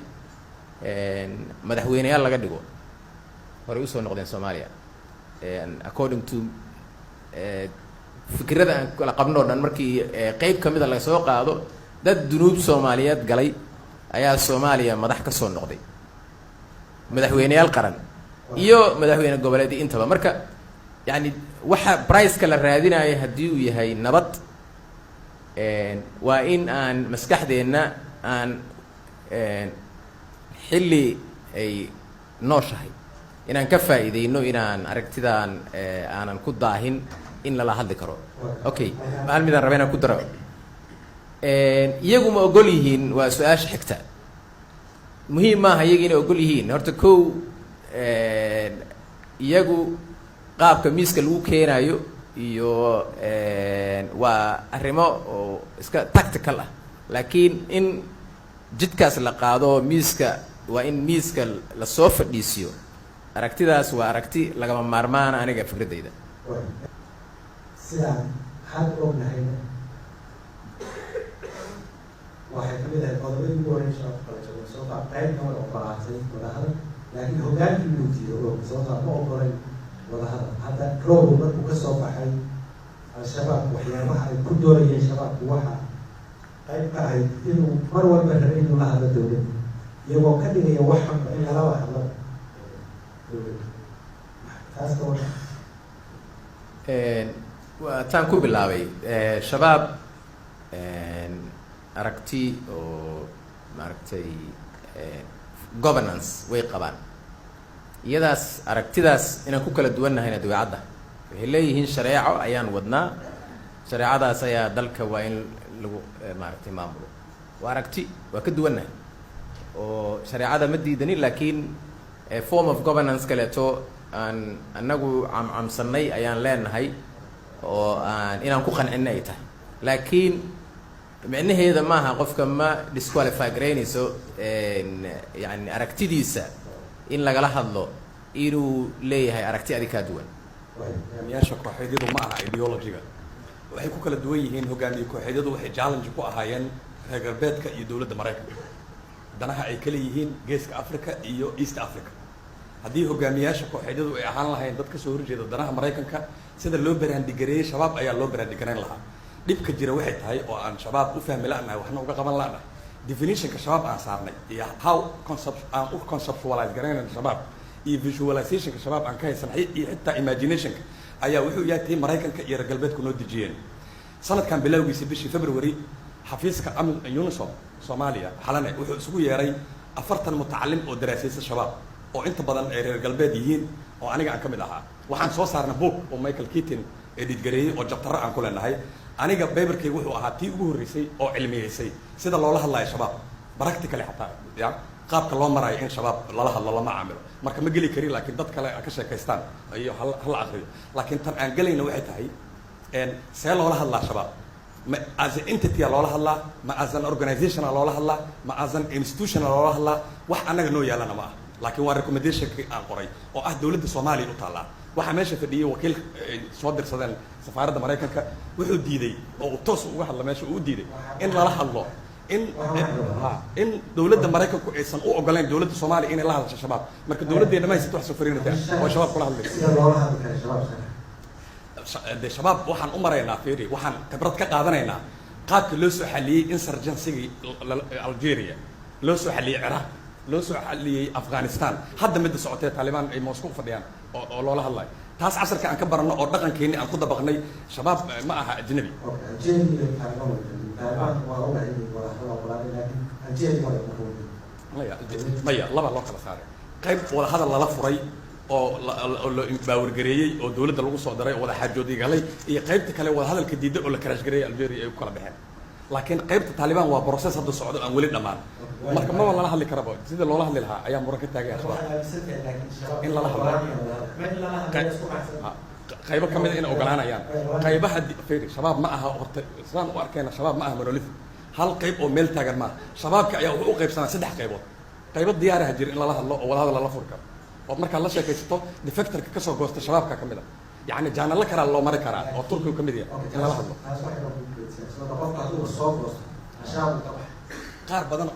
madaxweyneyaal laga dhigo. horey usoo noqdeen Soomaaliya according to fikrada aan kala qabno o dhan markii qeyb ka mida laga soo qaado dad dunuub Soomaaliyeed galay ayaa Soomaaliya madax ka soo noqday, madaxweyneyaal qaran iyo madaxweyne goboleed intaba. marka yani waxa priceka la raadinayo haddii uu yahay nabad, waa in aan maskaxdeenna aan xilli ay nooshahay inaan ka faa'iideyno, inaan aragtidaan aanan ku daahin, in lala hadli karo. okay, hal midaan raba inaan ku daro. iyagu ma ogol yihiin? waa su-aasha xigta. muhiim maaha iyaga inay ogol yihiin. horta kow, iyagu qaabka miiska lagu keenayo iyo waa arrimo oo iska tactical ah, laakiin in jidkaas la qaado miiska, waa in miiska lasoo fadhiisiyo. aragtidaas waa aragti lagama maarmaana aniga fikradeyda. sidaan had ognahayna waxay ka mid ahayd qodobadii ugu horreyn shabaabka kala jabay sababtaa qaybna way ogolaatay wadahadal, laakiin hogaankii inuu diido og sababtaa ma ogolay wadahadal. hadda rogo markuu ka soo baxay al-shabaab waxyaabaha ay ku doonayeen shabaabku waxa qayb ka ahayd inuu mar walba rabay inuu la hadlo dowladda, iyagoo ka dhigaya wax xunba in lalaba hadlo dowladda. taas ka wada taan ku bilaabay shabaab aragti oo maaragtay governance way qabaan. iyadaas aragtidaas inaan ku kala duwannahayna dabeecadda waxay leeyihiin shareeco ayaan wadnaa, shareecadaas ayaa dalka waa in lagu maaragtay maamulo. waa aragti, waa ka duwannahay oo shareecada ma diidanin, laakiin form of governance kaleeto aan anagu camcamsanay ayaan leenahay oo aan inaan ku qancinna ay tahay. laakiin micnaheeda maaha qofka ma disqualify garaynayso yani aragtidiisa in lagala hadlo inuu leeyahay aragti adi kaa duwan. hogaamiyaasha kooxeedyadu ma aha ideologiga, waxay ku kala duwan yihiin. hogaamiye kooxeedyadu waxay challenge ku ahaayeen reer galbeedka iyo dowladda Maraykanka, danaha ay kala yihiin geeska Africa iyo East Africa. haddii hogaamiyaasha kooxeedyadu ay ahaan lahayn dad ka soo horjeeda danaha Maraykanka, sida loo baraandigareeyey shabaab ayaa loo baraandigarayn lahaa. dhibka jira waxay tahay oo aan shabaab u fahmi la'nahay, waxna uga qaban la'nahay, definitionka shabaab aan saarnay iyo how aan u conceptualize garaynayno shabaab iyo visualizationka shabaab aan ka haysan iyo xitaa imaginationka ayaa wuxuu yahay tii Maraykanka iyo reer galbeedku noo dejiyeen. sanadkan bilowgiisa bishii February xafiiska UNISOM Soomaaliya xalane wuxuu isugu yeeray 40 mutacallim oo daraasaysa shabaab oo inta badan ay reer galbeed yihiin oo aniga aan ka mid ahaa. waxaan soo saarnay book oo Michael Keaton edit gareeyay oo jabtaro aan ku leenahay. aniga paperkaygu wuxuu ahaa tii ugu horreysay oo cilmiyeysay sida loola hadlayo shabaab practically xataa ya qaabka loo marayo in shabaab lala hadlo lama caamilo. marka ma geli karin, laakiin dad kale ka sheekaystaan iyo hala aqriyo. laakiin tan aan gelayna waxay tahay see loola hadlaa shabaab. ma as an entity loola hadlaa, ma as an organization loola hadlaa, ma as an institution loola hadlaa. wax annaga noo yaalana ma aha, laakiin waa recommendationkii aan qoray oo ah dowladda Soomaaliya u taallaa. waxaa meesha fadhiyay wakiil soo dirsadeen safaaradda Maraykanka, wuxuu diiday oo uu toos uga hadla meesha uu diiday in lala hadlo in dowladda Maraykanku aysan u ogolayn dowladda Soomaaliya inay la hadasho shabaab. marka dowladdeena ma haysato wax soo fariinata oo shabaab kula hadlayso. sida loola hadli karo shabaab de shabaab waxaan u maraynaa fiiri, waxaan khibrad ka qaadanaynaa qaabka loo soo xaliyey insurgency Algeria, loo soo xaliyey Iraq, loo soo xaliyey Afghanistan, hadda midda socotee Taliban ay Moscow fadhiyaan oo loola hadlayo. taas casarka aan ka baranno oo dhaqankeennii aan ku dabaqnay. shabaab ma aha ajnabi. maya laba loo kala saaray. qayb wada hadal lala furay oo la baawargareeyey oo dowladda lagu soo daray oo wada xaajoodii galay, iyo qaybta kale wada hadalka diiday oo la crash gareeyay Algeria ay ku kala baxeen. laakiin qaybta Taliban waa process hadda socdo aan weli dhammaan. marka ma lala hadli karaba sida loola hadli lahaa ayaa muran ka taagaya shabaab in lala hadlo. qaybo ka mid ah inay ogolaanayaan qaybaha fiiri shabaab ma aha horta islaan u arkayna shabaab ma aha monolith hal qayb oo meel taagan ma shabaabka ayaa wuxuu u qaybsanaa 3 qaybood qaybo diyaaraha jira in lala hadlo oo wada hadal la furi karo oo marka la sheekaysto defectorka ka soo goosta shabaabka ka mid ah يعني جانا لك على الله مرة كرا أو تركي وكمديا أنا لا أحضر قار بدن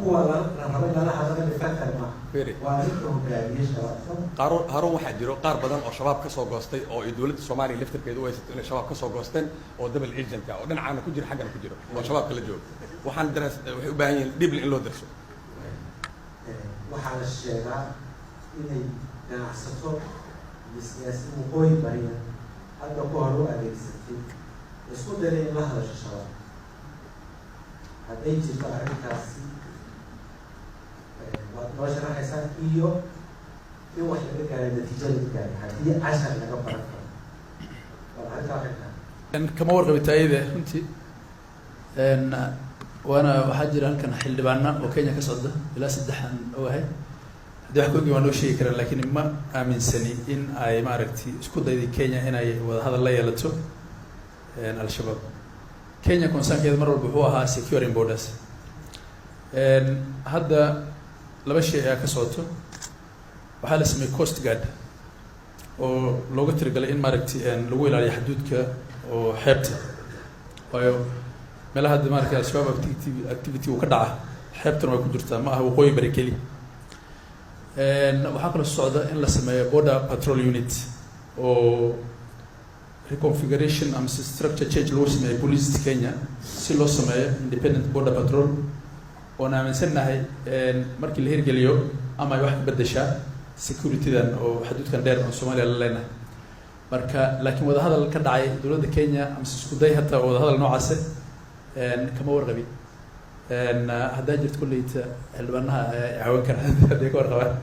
فيري هارون واحد جرو قار بدن أو شباب كسو قاستي أو الدولة الصومالي لفتر كده ويست إن شباب كسو قاستين أو دبل إيجنت أو دنا عنا كجري حاجة كجرو أو شباب كله جو وحن درس وباين دبل إن لو درسوا وحال الشارع إني نعسفر بالسياسة مقوي برينا hadda ku hor u adeegsatay isku daray in la hadasho shabaab hadday jirto arrintaasi waad noo sharaxaysaa iyo in wax laga gaaray natiijo laga gaaray haddii cashar laga baran karo waa arrintaa waxay kama warqabitaayada runtii waana waxaa jira halkan xildhibaana oo Kenya ka socda ilaa 3 aan ogahay haddii wax koogi waan loo sheegi karaa laakiin ma aaminsani in ay maaragtay isku dayday Kenya inay wada hadal la yeelato al-shabaab Kenya concernkeeda mar walba wuxuu ahaa securing borders hadda laba shay ayaa ka socoto waxaa la sameeyay coast guard oo looga tirigalay in maaragtay lagu ilaaliyo xuduudka oo xeebta waayo meelaha hadda maaragtay al-shabaab activity uu ka dhaca xeebtana way ku jirtaa ma aha waqooyi bari keliya waxaa kaloo socda in la sameeyo border patrol unit oo reconfiguration ama structure change loo sameeyo police Kenya si loo sameeyo independent border patrol oo aaminsanahay markii la hirgeliyo ama ay wax ka bedeshaa security-dan oo xuduudkan dheer oo Soomaaliya la leenahay marka laakiin wada hadal ka dhacay dawladda Kenya ama isku day hataa wada hadal noocaas kama warqabi hadda jirto kulleyta xildhibaanaha caawan kara hadii ka warqabaan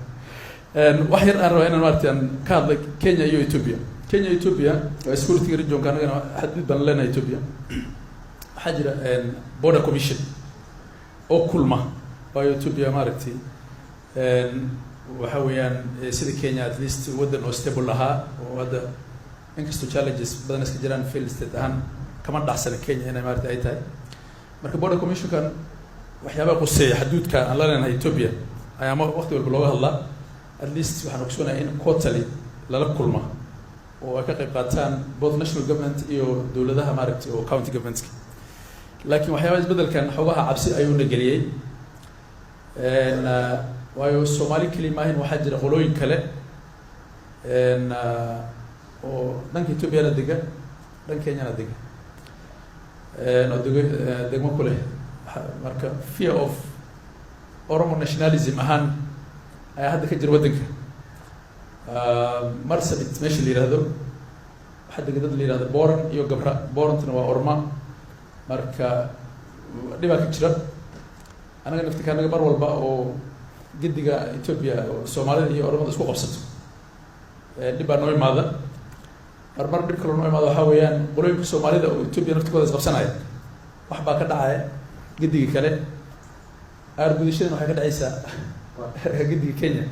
wax yar aan rabaa inaan maartaan ka hadlo Kenya iyo Ethiopia waa security region kan anaga xadid ban leenahay Ethiopia waxaa jira border commission oo kulma waa Ethiopia maaragtay waxa weeyaan sida Kenya at least wadan oo stable lahaa oo hadda inkastoo challenges badan iska jiraan failed state ahaan kama dhaxsan Kenya inay maaragtay ay tahay marka border commission kan waxyaabaha quseeya xuduudka aan la leenahay Ethiopia ayaa waqti walba looga hadlaa at least waxaan ogsoonahay in quarterly lala kulma oo ay ka qayb qaataan both national government iyo dawladaha maaragtay oo county governments laakiin waxyaabaha isbedelkan xogaha cabsi ayuu nageliyay waayo Soomaali kaliya maahin waxaa jira qolooyin kale oo dhanka Ethiopia la dega dhanka Kenya la dega oo degmo kule marka fear of Oromo nationalism ahaan ayaa hadda ka jira wadanka Marsabit meesha la yiraahdo waxaa dega dad la yiraahdo Boran iyo Gabra Borantuna waa Orma marka dhibaa ka jira anaga naftikanaga mar walba oo gidiga Ethiopia Soomaalida iyo Oromada isku qabsato dhibaa noo imaada mar dhib kale noo imaada waxaa weeyaan qolooyinka Soomaalida oo Ethiopia naftikooda isqabsanaya wax baa ka dhacaya gidiga kale argudishadana waxay ka dhacaysaa gidiga Kenya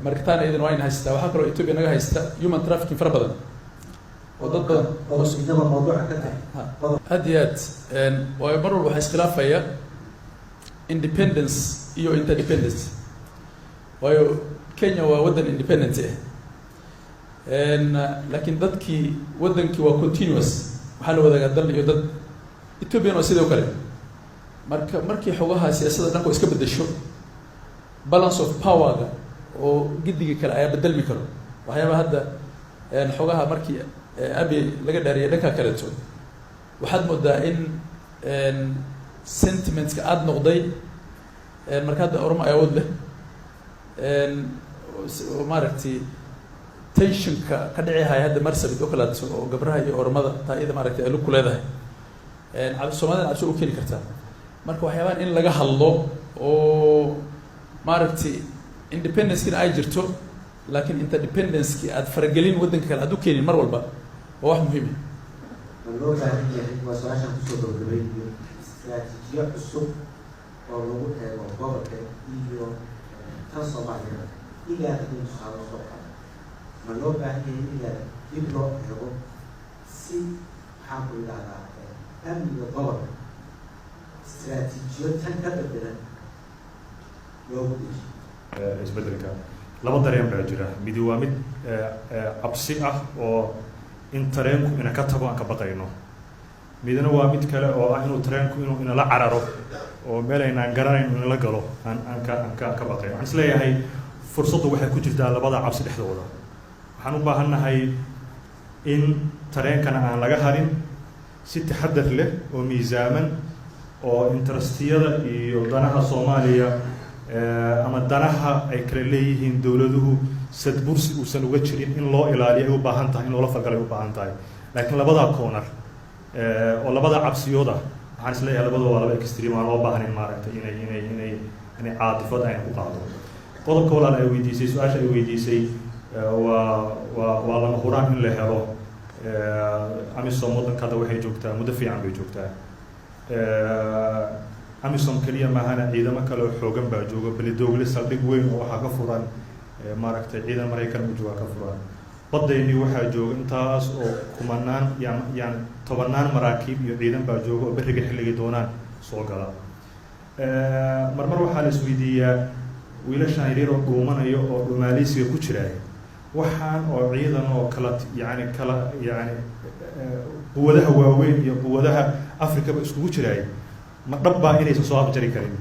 marka taana idan waa in haystaa waxaa kaloo Ethiopia naga haysta human trafficking fara badan oo dad badan oo sidaba mawduuca ka tahay had iyo aad waa mar walba waxaa iskhilaafaya independence iyo interdependence waayo Kenya waa wadan independent laakiin dadkii wadankii waa continuous waxaa la wadaagaa dal iyo dad Ethiopia oo sidoo kale markii xogaha siyaasadda dhanka iska bedesho balance of power oo gidiga kale ayaa bedelmi karo waxyaaba hadda xogaha markii abi laga dhaariyay dhanka kale waxaad moodaa in sentimentska aad noqday marka hadda Oromo ay awood leh oo maaragtay tensionka ka dhici hay hadda Marsabit oo kala oo gabraha iyo Oromada taayida maaragtay ay ku leedahay Soomaalida cabsi u keeni kartaa marka waxyaabaan in laga hadlo oo maaragtay independence-kina ay jirto laakiin interdependence-ki aad faragelin wadanka kale aad u keenin mar walba waa wax muhiim ah loo baahan yahay waa su'aashan kusoo gabagabeeyo istiraatiijiyo cusub oo lagu eego gobolka iyo tan Soomaaliya ilaa inta soo qaado ma loo baahan yahay ilaa dib loo eego si maxaan ku idhahdaa amniga gobolka istiraatiijiyad tan ka bedelan loogu dejiyo isbeddelka laba dareen baa jira midi waa mid cabsi ah oo in tareenku ina ka tago aan ka baqayno midna waa mid kale oo ah inuu tareenku inuu inala cararo oo meel aynaan garanayn inala galo aan ka baqayn waxaan isleeyahay fursaddu waxay ku jirtaa labada cabsi dhexdooda waxaan u baahannahay in tareenkana aan laga harin si taxadar leh oo miisaaman oo interestiyada iyo danaha Soomaaliya ama danaha ay kala leeyihiin dawladuhu sadbursi uusan uga jirin in loo ilaaliyo ay u baahan tahay in loola falgalay u baahan tahay laakiin labada corner oo labada cabsiyooda waxaan isleeyahay labadooda waa laba extreme aan loo baahnayn maaragtay inay caadifad ay ku qaado qodobka walaal ay weydiisay su-aasha ay weydiisay waa lama huraan in la helo amisom waddanka hadda waxay joogtaa muddo fiican bay joogtaa amisom keliya maahana ciidamo kale oo xoogan baa jooga beledoogle saldhig weyn oo waxaa ka furan maaragtay ciidan maraykan u jooga ka furan baddaynii waxaa jooga intaas oo kumanaan yani tobanaan maraakiib iyo ciidan baa jooga oo berriga xilligay doonaan soo gala marmar waxaa la isweydiiyaa wiilashaan yaryar oo dhuumanayo oo dhumaaleysiga ku jiraay waxaan oo ciidan oo kala quwadaha waaweyn iyo quwadaha afrikaba iskugu jiraay ma dhabbaa inaysan soo afjari karin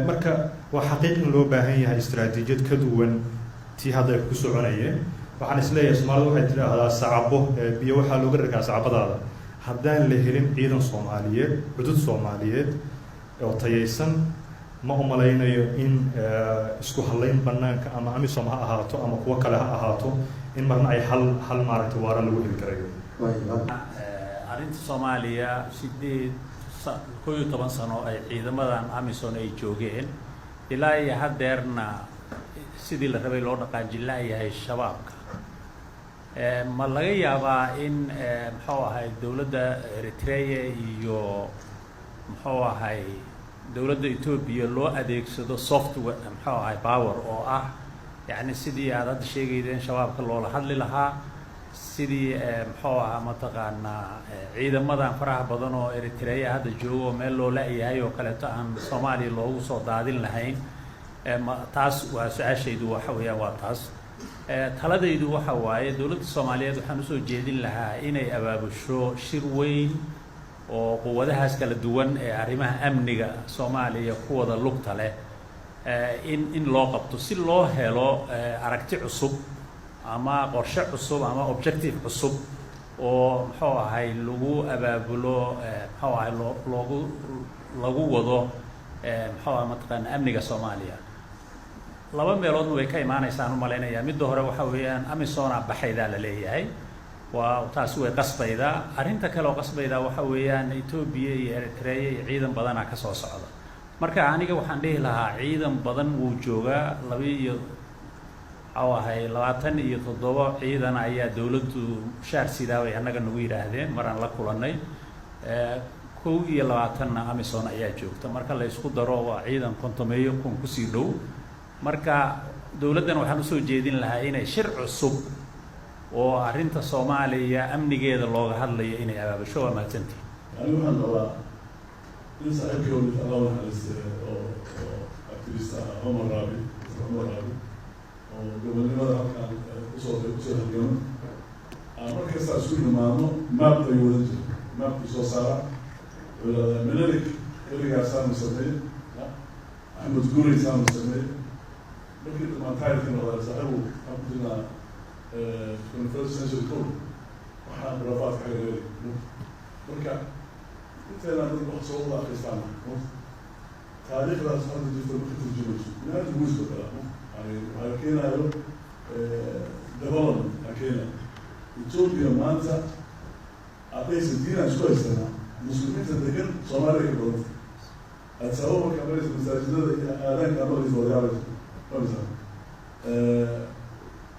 marka waa xaqiiq in loo baahan yahay istiraatiijiyad ka duwan tii hadda ay ku soconayeen waxaan isleeyahay Soomaalidu waxay tidhaahdaa sacabo biyo waxaa looga rakaa sacabadaada haddaan la helin ciidan Soomaaliyeed cudud Soomaaliyeed oo tayaysan ma u malaynayo in isku halayn banaanka ama amisom ha ahaato ama kuwa kale ha ahaato in marna ay hal maaragtay waara lagu heli karayo arrinta Soomaaliya 11 sano ay ciidamadan amisom ay joogeen ilaa iyo haddeerna sidii la rabay loo dhaqaajin laayahay shabaabka ma laga yaabaa in muxuu ahay dawladda Eritrea iyo muxuu ahay dawladda Ethiopia loo adeegsado software muxuu ahay power oo ah yani sidii aad hadda sheegaydeen shabaabka loola hadli lahaa sidii muxuu ahaa mataqaanaa ciidamadan faraha badan oo Eritrea hadda joogo meel loo laayahay oo kaleeto aan Soomaaliya loogu soo daadin lahayn taas waa su-aashaydu waxa weeyaan waa taas taladaydu waxa waaye dawladda Soomaaliyeed waxaan usoo jeedin lahaa inay abaabusho shir weyn oo quwadahaas kala duwan ee arrimaha amniga Soomaaliya ku wada lugta leh in loo qabto si loo helo aragti cusub ama qorshe cusub ama objective cusub oo muxuu ahay lagu abaabulo muxuu ahay lagu wado muxuu ahay mataqaanaa amniga Soomaaliya laba meeloodna way ka imaanaysaan u malaynayaa midda hore waxa weeyaan amisona baxaydaa la leeyahay waa taasi way qasbaydaa arrinta kale oo qasbaydaa waxa weeyaan Ethiopia iyo Eritrea iyo ciidan badanaa ka soo socda marka aniga waxaan dhihi lahaa ciidan badan wuu joogaa 27 ciidan ayaa dawladdu shaar sidaa way annaga nagu yiraahdeen maraan la kulannay 21 amisom ayaa joogta marka la isku daro waa ciidan kontomeeyo kun ku sii dhow marka dawladdan waxaan usoo jeedin lahaa inay shir cusub oo arrinta Soomaaliya amnigeeda looga hadlayo inay abaabusho waa mahadsantii anigu waxaan rabaa in saaxiibkii Allah oo activista Omar Rabi oo gobolnimada halkaan usoo halgamo markasta isku imaano map ay wada jiro mapkii soo saara menelik xilligaasaan sameeyey Axmed Guuraysaan sameeyey markii dhammaantaydkii noqday saaxiibu waxaan ku jirnaa 21st century code waxaan khuraafaadka kaga helay marka inteena dad wax soo wada akhristaan taariikhdaas hadda jirta marka turjumayso inaad guuska kala waxaa keenayo development keenayo Ethiopia maanta haddaysa diinaan isku haysanaa muslimiinta degan Soomaaliya ka badan sababa kamaraysa masaajidada iyo aadaanka amaraysa wadayaalaysa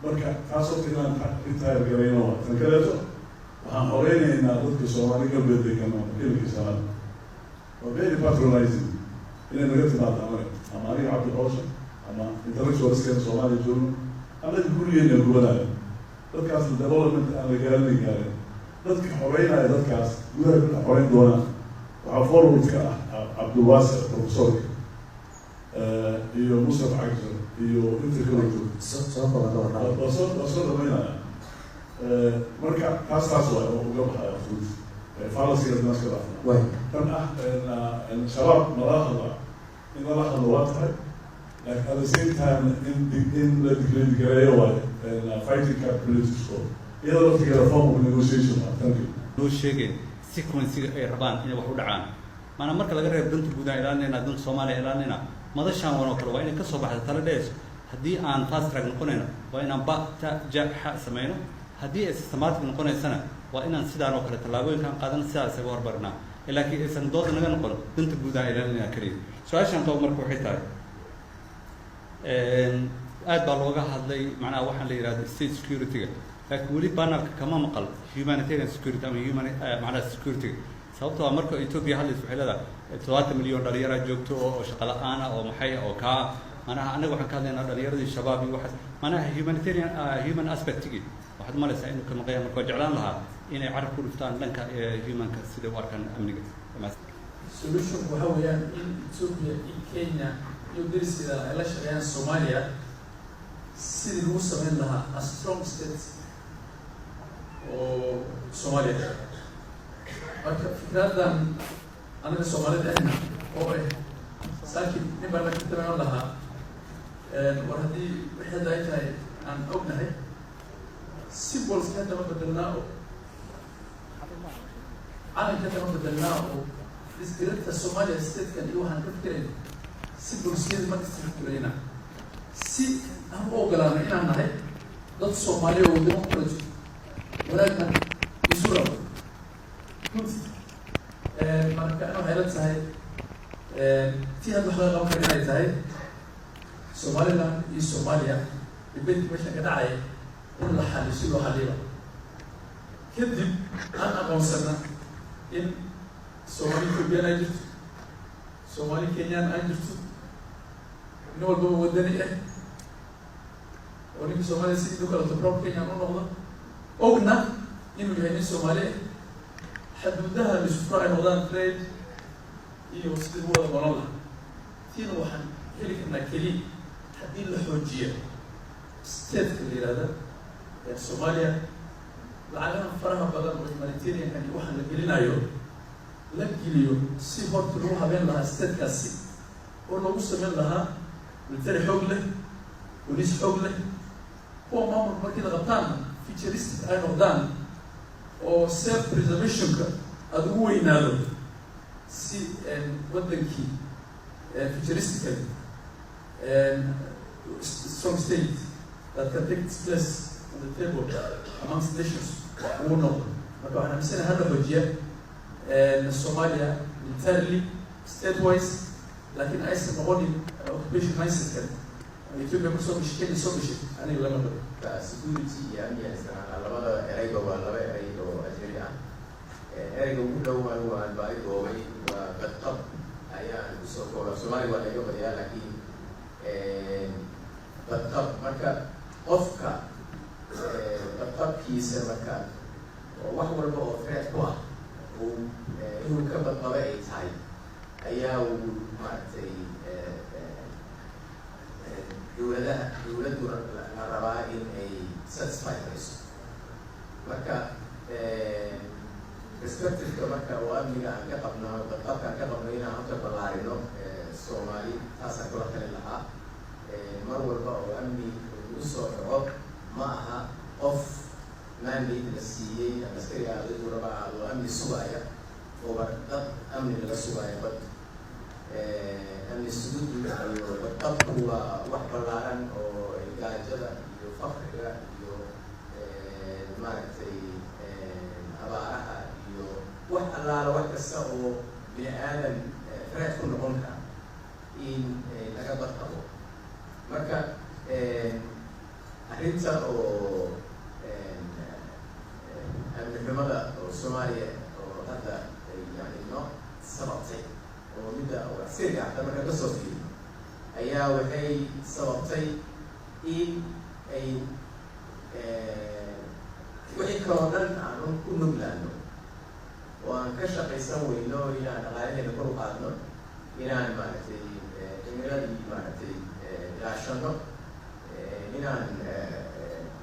marka taas oo inaan intaayar garayno waa tan kaleeto waxaan horeynaynaa dadka Soomaali galbeed degan oo kelkii salaad waa very patronizing inay naga timaado ama aniga cabdi xoosha ama intellectualskeena Soomaaliya joogo ama gurigeena gubanayo dadkaas development aan la gaarin dadka xoreynaya dadkaas gudaha ka xoreyn doonaan waxaa forwardka ah cabdulwaasic professorka iyo musaf cagjar iyo inta kala joogto waa soo dhamaynaya marka taas waay oo uga baxaya afruud fallacyga naska dhaafna kan shabaab nala hadla in lala hadlo waa tahay like at the same time in la digareeyo waayo fighting capabilities oo iyadoo laftigeeda form of negotiation thank you loo sheegay sequencega ay rabaan inay wax u dhacaan maanaa marka laga reebo danta guud aan ilaalinayna danta Soomaaliya ilaalinayna madashaan wan oo kale waa inay ka soo baxda tala dhees haddii aan fast track noqonayna waa inaan ba ta jaxa sameeyno haddii ay systematic noqonaysana waa inaan sidaan oo kale tallaabooyinkan qaadan sidaas ay horbarnaa laakiin aysan dood naga noqon danta guud aan ilaalinayna kaliya su-aashan qabo marka waxay tahay aad baa looga hadlay macnaha waxaan la yidhahdo state security-ga laakiin weli banalka kama maqal humanitarian security ama macnaha security sababtoo marka Ethiopia hadlayso waxay leedahay 70 milyan dhalinyaro joogto oo shaqo la'aan ah oo maxay oo ka macnaha anaga waxaan ka hadlaynaa dhalinyaradii shabaab iyo waxaas macnaha humanitarian human aspect-gi waxaad malaysaa inuu ka maqayaan marka jeclaan lahaa inay carab ku dhuftaan dhanka humanka sida u arkaan amniga solution waxa weeyaan in Ethiopia iyo Kenya iyo darisyada ay la shaqeeyaan Soomaaliya sidii lagu samayn lahaa a strong state oo Soomaaliya marka fikradan anaga Soomaalida ahna oo saakin niman la tabayn lahaa war haddii wixii ay tahay aan ognahay symbols ka daba bedelnaa oo calanka daba bedelnaa oo istirta Soomaaliya state-kan iyo waxaan ka fikirayna symbols keeda marka istirayna si aan u ogolaano inaan nahay dad Soomaaliya oo wadamo kala jiro walaadna isu rabo marka waxay la tahay tii hadda wax laga qaban kara inay tahay Somaliland iyo Soomaaliya dibadda meesha ka dhacay in la xaliyo si loo xaliyo kadib aan aqoonsana in Soomaali Ethiopian ay jirto Soomaali Kenyan ay jirto nin walbaba wadani ah oo ninka Soomaaliya sidii u kala tobrob Kenyan u noqdo ogna inuu yahay nin Soomaali xuduudaha isku ay noqdaan trade iyo sidii wada nolol tiin waxaan heli karnaa keliya haddii la xoojiyo state-ka la yidhahda Soomaaliya lacagaha faraha badan oo humanitarian-kan iyo waxaan la gelinayo la geliyo si horta lagu habeen lahaa state-kaasi oo lagu samayn lahaa military xoog leh police xoog leh kuwa maamulka markii la qabtaan futuristic ay noqdaan oo self preservation-ka aada ugu weynaado si wadankii futuristically strong state that can take its place on the table amongst nations uu noqdo marka waxaan amisanahay hadda xoojiya Soomaaliya militarily state-wise laakiin aysan noqonin occupation mindset-kan Ethiopia kusoo gashay Kenya soo gashay aniga lama qabo security iyo amniga isticmaala labada erayba waa laba eray oo ajnabi ah erayga ugu dhowaan waa baaridoobay waa badqab ayaan kusoo kooba Soomaaliya waa laga badiyaa laakiin badqab marka qofka badqabkiisa marka wax walba oo threat ku ah inuu ka badqaba ay tahay ayaa uu maaragtay dowladdu la rabaa in ay satisfy karayso marka perspective-ka marka oo amniga aan ka qabno badqabka aan ka qabno inaan horta ballaarino Soomaali taasaan kula talin lahaa mar walba oo amni lagu soo dhaco ma aha qof mandate la siiyey ama askari aaduu rabaa oo amni sugaya oo dad amni laga sugaya bad amni sududu iyo badqabku waa wax ballaaran oo gaajada iyo faqriga iyo maaragtay abaaraha iyo wax allaala wax kasta oo bini aadan threat ku noqon kara in laga badqabo marka arrinta oo amni xumada oo Soomaaliya oo hadda yani no sababtay oo midda oo askariga hadda marka ka soo fiiriyo ayaa waxay sababtay in ay wixii kaloo dhan aan run ku nuglaano oo aan ka shaqaysan weyno inaan dhaqaalaheena kor u qaadno inaan maaragtay cimiladii maaragtay ilaashano inaan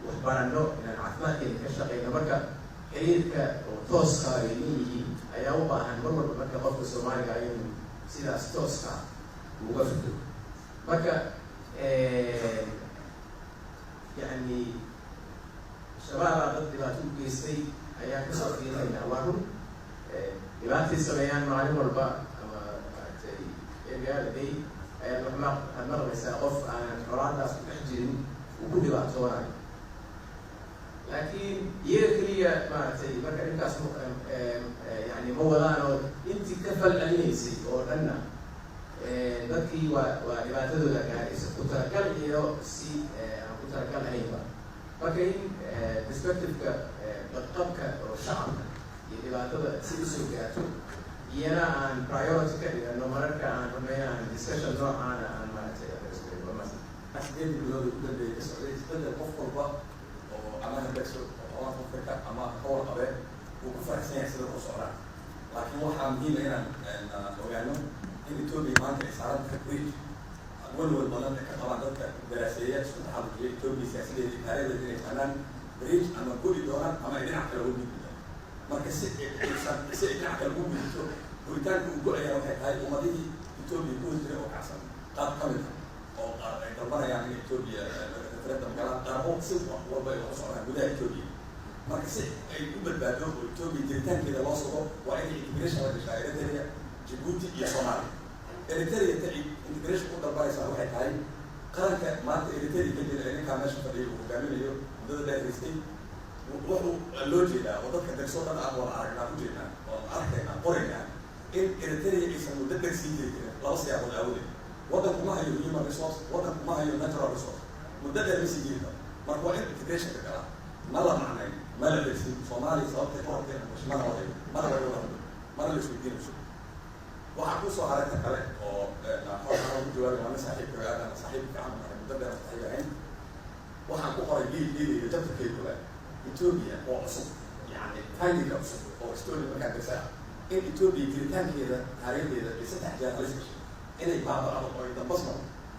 waxbaranno inaan caafimaadkeena ka shaqeyno marka xiriirka oo tooska ay leeyihiin ayaa u baahan mar walba marka qofka Soomaaliga inuu sidaas tooska uga fikiro marka يعني شباب dad dhibaato u geystay ayaan kasoo fiirinayna waa run dhibaatii sameeyaan maalin walba ama maaragtay eegaaday ayaad waxaad maqlaysaa qof aan colaadaas ku dhex jirin uu ku dhibaatoonayo laakiin iyaga keliya maaragtay marka ninkaas yani ma wadaan oo intii ka fal celinaysay oo dhanna dadkii waa dhibaatadooda gaaraysa ku talagal iyo si aan ku talagal ahaynba marka in perspective-ka badqabka oo shacabka iyo dhibaatada si usoo gaarto iyana aan priority ka dhigano mararka aan rumeyn aan discussion noocaana aan maaragtay sideed bilood u dambeeyay ka socday isbedel qof walba oo ama hadegso oo Afrika ama hawr qabe uu ku faraxsan yahay sida uu socdaa laakiin waxaa muhiim ah inaan ogaano in Ethiopia maanta ay saaran tahay bridge walwal badan ka qabaan dadka daraasadeed isku taxallujiya Ethiopia siyaasadeeda taariikhdeeda inay taanaan bridge ama gudi doonaan ama ay dhinac kale ugu gudbaan marka si dhinac kale ugu gudbito guritaanka ugu ayaa waxay tahay ummadihii Ethiopia ku jiray oo kacsan qaab ka mid oo qaar ay dalbanayaan in Ethiopia referendum galaan qaarbo si walba ay uga socdaan gudaha Ethiopia marka si ay u badbaado oo Ethiopia jiritaankeeda loo sugo waa inay integration la gashaa Eritrea Djibouti iyo Soomaaliya Eritrea ta integration ku dalbanaysaa waxay tahay qaranka maanta Eritrea ka jira ninka meesha fadhiyo uu hogaaminayo muddada dheer haystay wuxuu loo jeedaa oo dadka degsoo dhan aan wada aragnaa ku jeednaa oo arkayna qoraynaa in Eritrea aysan muddo dheer sii jiri jirin laba siyaabood aawadeed waddanku ma hayo human resource waddanku ma hayo natural resource muddo dheer ma sii jiri karo marka waa in integration ka galaa ma la macnay ma la dhegsin Soomaaliya sababtay qorabkeena mashmana wadayo mana laga wada hadlo mana la isweydiinayso waxaa kusoo haragta kale oo xoolaha ku jawaabi waa saaxiibka aadana saaxiibka aan muddo dheer saaxiib ahayn waxaan ku qoray liidliidayda jabtarkeedu le Ethiopia oo cusub yani findinga cusub oo story markaa dirsa in Ethiopia jiritaankeeda taariikhdeeda ay saddex jeer halis gashay inay baaba'ado oo ay dambasno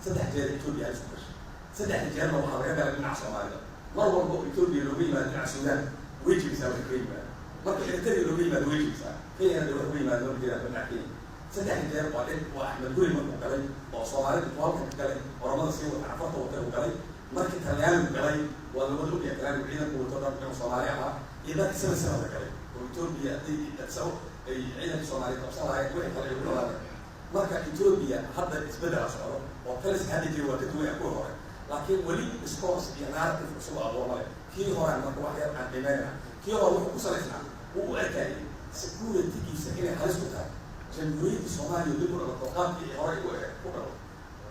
saddex jeer Ethiopia halis gashay saddex jeerna waxaa laga galay dhinaca Soomaalida mar walba oo Ethiopia looga yimaado dhinaca Suudaan wejigiisa waxa ka yimaado marka Eritrea looga yimaado wejigiisa Kenyana looga yimaado dhinaca Kenya saddex jeer waa Axmed Guri markuu galay oo Soomaalida halkan ka galay oramada sii wada afarta wada u galay markii Talyaanigu galay waa laba lug iyo Talyaanigu ciidanku wato dhan Soomaali ah iyo dadkii sana galay oo Ethiopia ay dadsaw ay ciidanka Soomaaliya qabsanayeen wixii kale ay u dhawaan marka Ethiopia hadda isbedel socdo oo kale hadda jiro waa ka duwan ku hore laakiin wali discourse iyo narrative cusub adoomay kii hore marka wax yar aan qiimeynaa kii hore wuxuu ku salaysnaa uu arkay security-giisa inay halis ku tahay jamhuuriyadda Soomaaliya dib u dhalato qaabkii hore u dhalo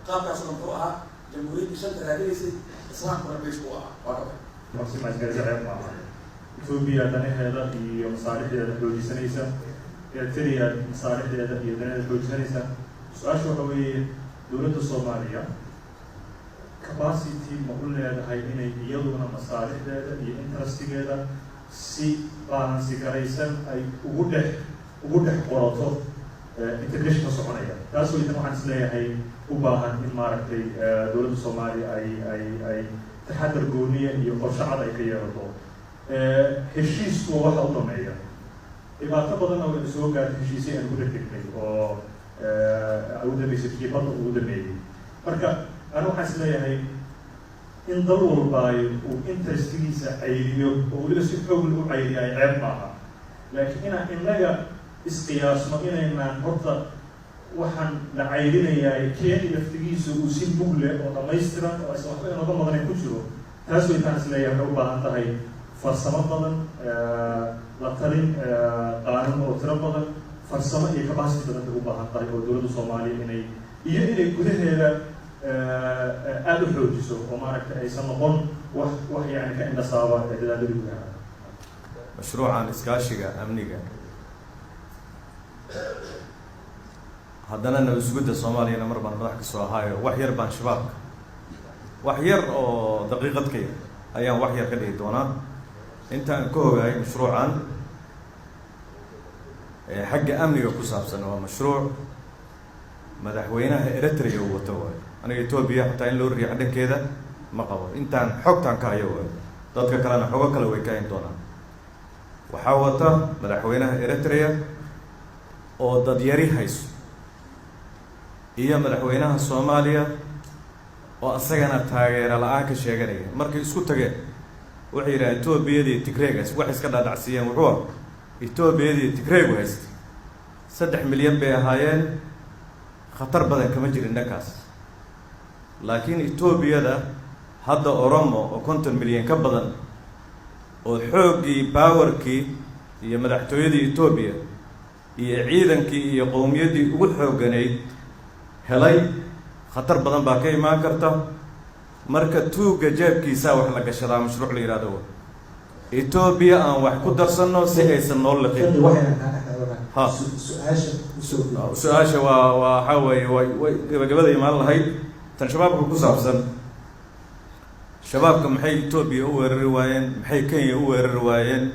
qaabkaasoo muxuu ahaa jamhuuriyadda shanta raadinaysay islaamkuna bays u ahaa waa qabay maqsima isgaarsiin maaha Ethiopia danaheeda iyo masaalixdeeda xoojisanaysa Eritrea masaalixdeeda iyo danaheeda xoojisanaysa su-aasha waxa weeye dowladda Soomaaliya capacity ma u leedahay inay iyaduna masaalixdeeda iyo interestigeeda si balance garaysan ay ugu dhex qorato integration soconaya taas weeyaan waxaan isleeyahay u baahan in maaragtay dowladda Soomaaliya ay taxadar gooniya iyo qorshe cad ay ka yeelato heshiisku waxa u dhameeya dhibaato badan oo soo gaartay heshiisyo aan ku dhexdhigay oo ugu dambeysay kiibada ugu dambeeyay marka ana waxaan isleeyahay in dal walba uu interestigiisa cayriyo oo weliba si xoog lagu cayriyo ay ceeb maaha laakiin inaan innaga isqiyaasno inaynaan horta waxaan la cayrinayaa keeni laftigiisa uu si bug leh oo dhamaystiran oo aysan waxba inooga maqnayn ku jiro taas waytaan isleeyahay waxay u baahan tahay farsamo badan la talin qaanuun oo tiro badan farsamo iyo capacity badan bay u baahan tahay oo dowladda Soomaaliya inay gudaheeda aad u xoojiso oo maaragtay aysan noqon wax yani ka indhasaaba dadaaladii gudaha mashruucan iskaashiga amniga haddana nabadgudda Soomaaliyana mar baan madax ka soo ahaayo wax yar baan shabaabka wax yar oo daqiiqad ka yar ayaan wax yar ka dhigi doonaa intaan ka ogahay mashruucan xagga amniga ku saabsan waa mashruuc madaxweynaha Eritrea uu wato waayo. aniga Ethiopia xataa in loo riixo dhankeeda ma qabo, intaan xogtaan ka hayo waayo. dadka kalena xogo kale way ka hayn doonaan. waxaa wata madaxweynaha Eritrea oo dad yari hayso, iyo madaxweynaha Soomaaliya oo asagana taageero la'aan ka sheeganaya. markay isku tageen waxay yidhahdeen Ethiopiadii Tigreegas wax iska dhaadhacsiiyeen. wuxuu Ethiopiadii Tigreegu haystay 3 milyan bay ahaayeen, khatar badan kama jirin dhankaas. laakiin Ethiopiada hadda Oromo oo 50 milyan ka badan oo xooggii powerkii iyo madaxtooyadii Ethiopia iyo ciidankii iyo qowmiyaddii ugu xoogganayd helay, khatar badan baa ka imaan karta. marka tuugga jeebkiisa wax la gashadaa mashruuc la yiraahdo Ethiopia aan wax ku darsanno si aysan noo liqin. ha su-aasha waa waxa weeye way gabagabada imaan lahayd. tan shabaabka ku saabsan, shabaabka maxay Ethiopia u weerari waayeen, maxay Kenya u weerari waayeen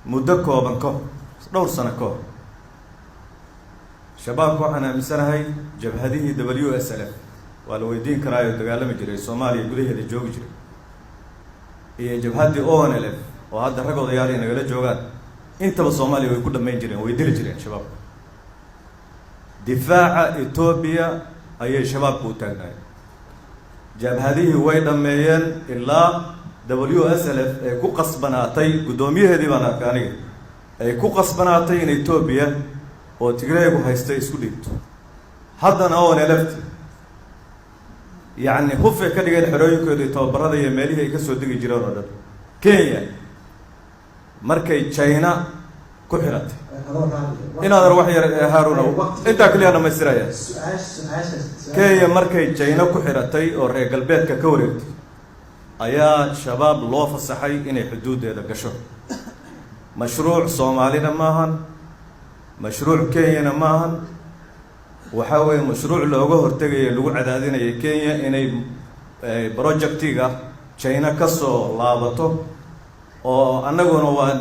muddo kooban ka hor, dhowr sano ka hor. shabaabka waxaan aaminsanahay jabhadihii WSLF waa la weydiin karaayo dagaalami jiray Soomaaliya gudaheeda joogi jiray, iyo jabhaddii ONLF oo hadda rag odayaal ay nagala joogaan, intaba Soomaaliya way ku dhammayn jireen, way dili jireen shabaabka. difaaca Ethiopia ayay shabaabku u taagnaayeen. jabhadihii way dhammeeyeen ilaa WSLF ay ku qasbanaatay, guddoomiyaheedii baan arkay aniga, ay ku qasbanaatay in Ethiopia oo Tigreegu haystay isku dhigto. haddana ONLF yacni hufay ka dhigeen xerooyinkooda iyo tababarada iyo meelihii ay ka soo degi jireen oo dhan. Kenya markay China ku xiratay, inaadan wax yar Haaruna intaa kaliya dhamaystiraya. Kenya markay China ku xiratay oo reer galbeedka ka wareegtay, ayaa shabaab loo fasaxay inay xuduudeeda gasho. mashruuc Soomaalina maahan, mashruuc Kenyana maahan. waxaa weeye mashruuc looga hortegayo lagu cadaadinayo Kenya inay projectiga China ka soo laabato, oo annaguna waa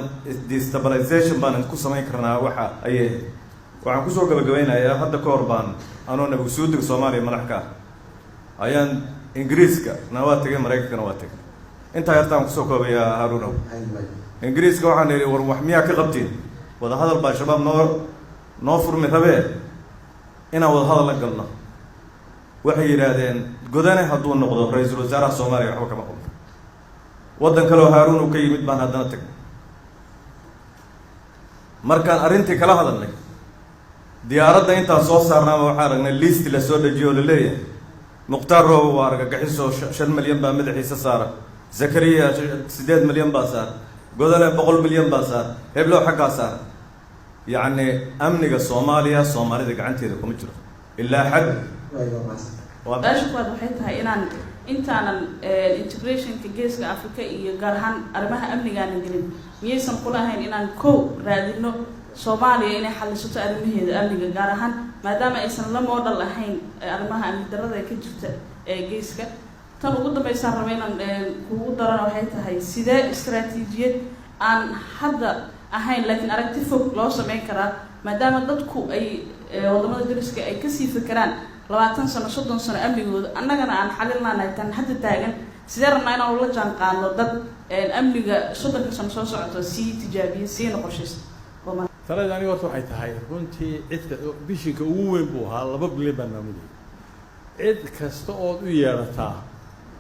destabilization baan ku samayn karnaa. waxaan kusoo gabagabeynayaa, hadda ka hor baan anoo nabi suudiga Soomaaliya madax ka ayaan Ingiriiska na waa tegay, Mareykankana waa tegay. intaa yartaan kusoo koobayaa Harunow. Ingiriiska waxaan idhi war wax miyaa ka qabtiin? wadahadal baa shabaab noo furmi rabee inaan wadahadal la galno. waxay yidhaahdeen godane hadduu noqdo ra-iisul wasaaraha Soomaaliya waxba kama qabno. waddan kaleo Haaruun uu ka yimid baan haddana tagnay. markaan arrintii kala hadalnay, diyaaradda intaan soo saarnaama waxaan aragnay liisti la soo dejiyo oo la leeyahay Mukhtaar Roobo waa argagaxiso 5 milyan baa madaxiisa saara, Zakariya 8 milyan baa saara, godane 100 milyan baa saara, heblow xaggaa saara. yacni amniga Soomaaliya Soomaalida gacanteeda kuma jiro ilaa xad. su-aasha kuwaad waxay tahay intaanan integrationka geeska Afrika iyo gaar ahaan arrimaha amnigaanan gelin, miyaysan kula ahayn inaan raadino Soomaaliya inay xallisato arrimaheeda amniga, gaar ahaan maadaama aysan la moodal ahayn arrimaha amni darrada ka jirta geeska. tan ugu dambaysaan raba inaan kugu darana waxay tahay sidee istaraatiijiyad aan hadda ahayn laakiin aragti fog loo sameyn karaa, maadaama dadku ay wadamada dariska ay kasii fikiraan 20 sano 30 sano amnigooda, annagana aan xalin laanahay tan hadda taagan. sidee rabnaa inaan ula jaan qaadno dad amniga 30 sano soo socota sii tijaabiya siina qorshaysta. talada aniga horta waxay tahay runtii cidka bishinka ugu weyn buu ahaa 2 bilyan baan maamulay. cid kasta ood u yeerataa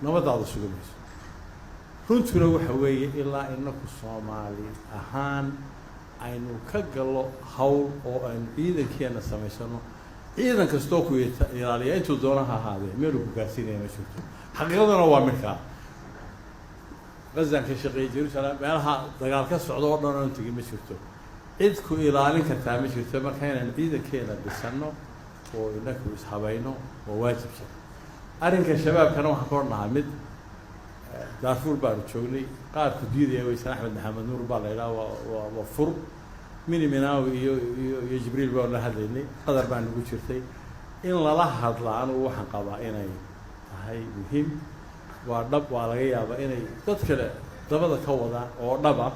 nabadaada sugamayso. runtuna waxa weeye ilaa inaku Soomaali ahaan aynu ka galo hawl oo aynu ciidankeena samaysano. ciidan kastoo ku ilaaliya intuu doonaha ahaadee meeluu ku gaarsiinaya ma jirto. xaqiiqadana waa midkaa. qasdanka shaqeey Jerusalem meelaha dagaal ka socdo oo dhan oo tagi ma jirto. cid ku ilaalin kartaa ma jirto. marka inaan ciidankeena dhisano oo inaku ishabayno oo waajib ah. arrinka shabaabkana waxaan ka ornahaa mid Darfur baan joognay, qaar ku diidaya waysan Axmed Maxamed Nuur baa la yiraahdaa waa fur mini Minaawi iyo Jibriil baa la hadlaynay. qadar baan ugu jirtay in lala hadlaa. anigu waxaan qabaa inay tahay muhiim. waa dhab, waa laga yaabaa inay dad kale dabada ka wada oo dhab ah